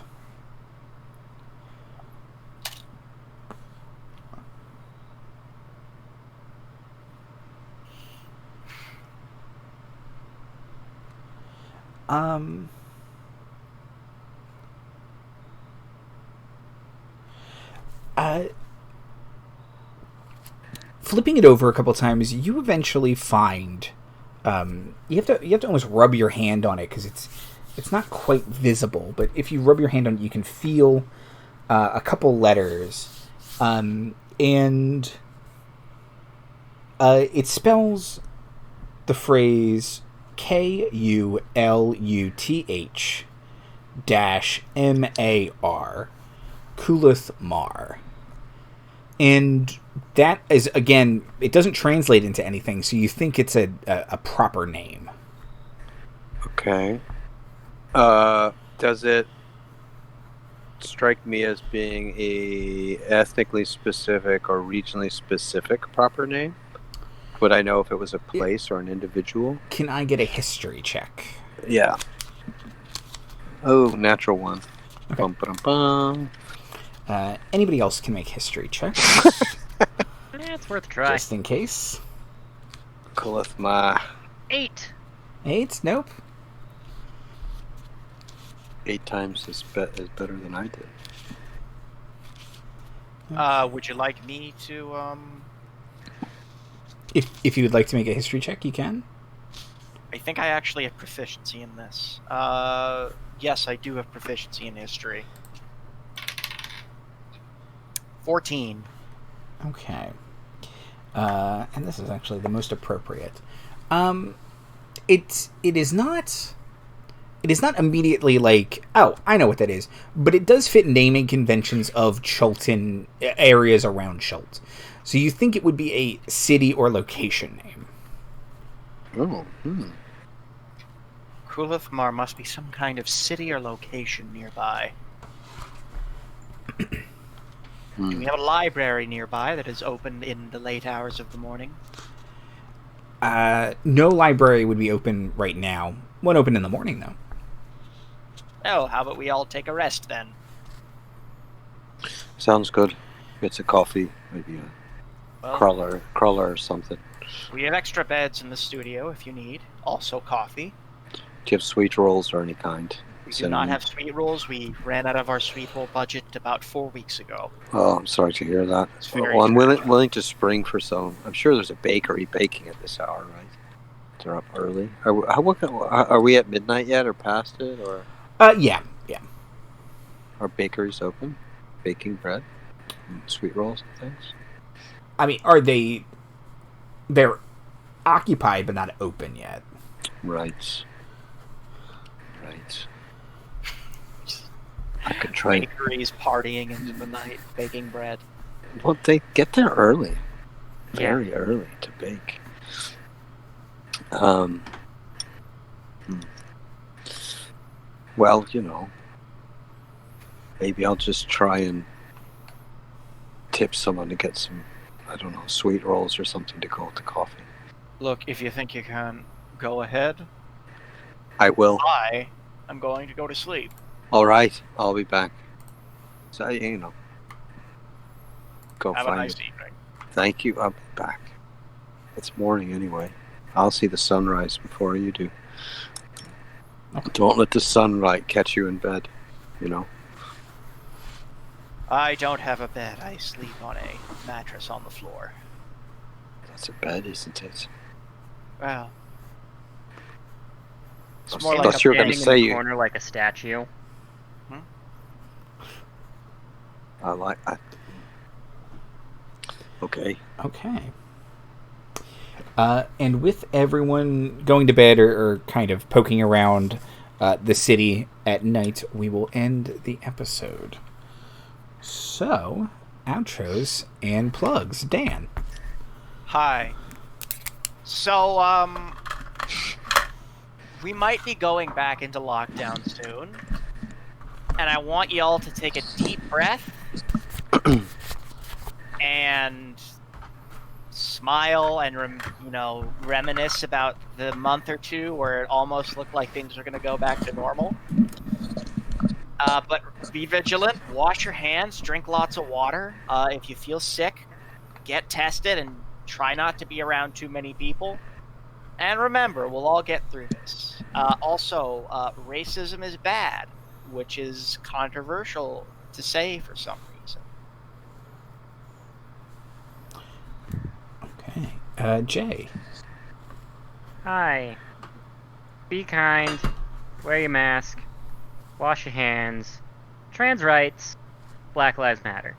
Flipping it over a couple times, you eventually find you have to almost rub your hand on it because it's not quite visible. But if you rub your hand on it, you can feel a couple letters, and it spells the phrase KULUTH-MAR, Kulith Mar. And that is, again, it doesn't translate into anything, so you think it's a proper name. Okay. Does it strike me as being a ethnically specific or regionally specific proper name? Would I know if it was a place or an individual? Can I get a history check? Yeah. Oh, natural one. Okay. Bum, ba-dum, bum. Anybody else can make history checks. It's worth a try. Just in case. Kulithma. 8. 8? Nope. 8 times is better than I did. Would you like me to, If you would like to make a history check, you can. I think I actually have proficiency in this. Yes, I do have proficiency in history. 14. Okay. And this is actually the most appropriate. It is not immediately like, oh, I know what that is, but it does fit naming conventions of Chultan areas around Chult. So you think it would be a city or location name. Oh, Kulithmar must be some kind of city or location nearby. Do we have a library nearby that is open in the late hours of the morning? No library would be open right now. One open in the morning, though. Oh, how about we all take a rest then? sounds good. Get a coffee, maybe a crawler or something. We have extra beds in the studio if you need. Also coffee. Do you have sweet rolls or any kind? We do not have sweet rolls. We ran out of our sweet roll budget about 4 weeks ago. Oh, I'm sorry to hear that. It's very Well, I'm tragic. willing to spring for some. I'm sure there's a bakery baking at this hour, right? They're up early. Are we at midnight yet, or past it, or Yeah. are bakeries open, baking bread, and sweet rolls and things? I mean, are they? They're occupied, but not open yet. Right. I could try. Bakeries partying into the night, baking bread. Well, they get there early, Yeah. very early to bake. Well, maybe I'll just try and tip someone to get some, I don't know, sweet rolls or something to go with the coffee. Look, if you think you can, go ahead. I will. I am going to go to sleep. All right, I'll be back. So, go Have a find nice it. evening. Thank you. I'll be back. It's morning anyway. I'll see the sunrise before you do. Don't let the sunlight catch you in bed, I don't have a bed. I sleep on a mattress on the floor. That's a bed, isn't it? Well, it's I more thought like you a were gonna Standing say in the you- corner like a statue. Okay. Okay. And with everyone going to bed or kind of poking around the city at night, we will end the episode. So, outros and plugs. Dan. Hi. So, we might be going back into lockdown soon. And I want y'all to take a deep breath and smile and reminisce about the month or two where it almost looked like things were going to go back to normal. But be vigilant, wash your hands, drink lots of water. If you feel sick, get tested and try not to be around too many people. And remember, we'll all get through this. Also, racism is bad, which is controversial to say for some reason. Okay. Jay. Hi. Be kind. Wear your mask. Wash your hands. Trans rights. Black Lives Matter.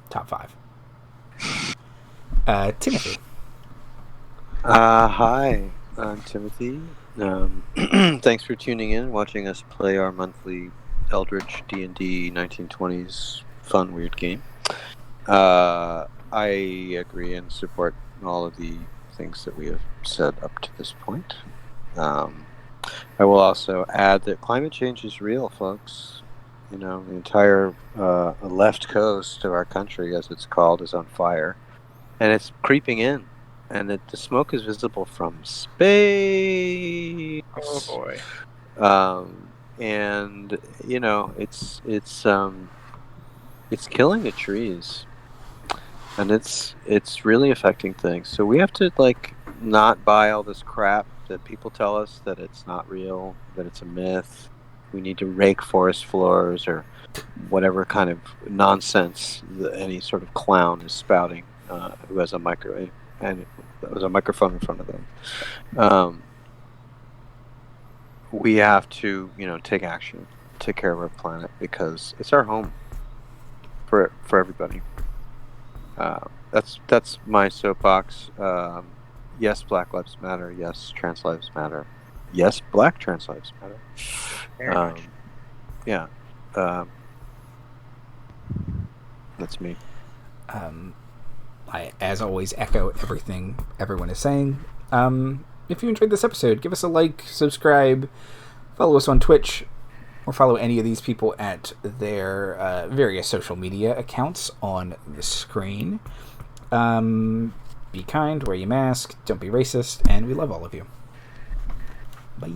Top 5. Timothy. Hi, I'm Timothy. Thanks for tuning in, watching us play our monthly Eldritch D&D 1920s fun, weird game. I agree and support all of the things that we have said up to this point. I will also add that climate change is real, folks. The entire left coast of our country, as it's called, is on fire. And it's creeping in. And the smoke is visible from space. Oh boy. And it's killing the trees, and it's really affecting things. So we have to not buy all this crap that people tell us that it's not real, that it's a myth. We need to rake forest floors or whatever kind of nonsense that any sort of clown is spouting who has a microphone in front of them. We have to, take action, take care of our planet, because it's our home for everybody. That's my soapbox. Yes, Black Lives Matter. Yes, trans lives matter. Yes, Black trans lives matter. Very much. Yeah. That's me. I, as always, echo everything everyone is saying. If you enjoyed this episode, give us a like, subscribe, follow us on Twitch, or follow any of these people at their various social media accounts on the screen. Be kind, wear your mask, don't be racist, and we love all of you. Bye.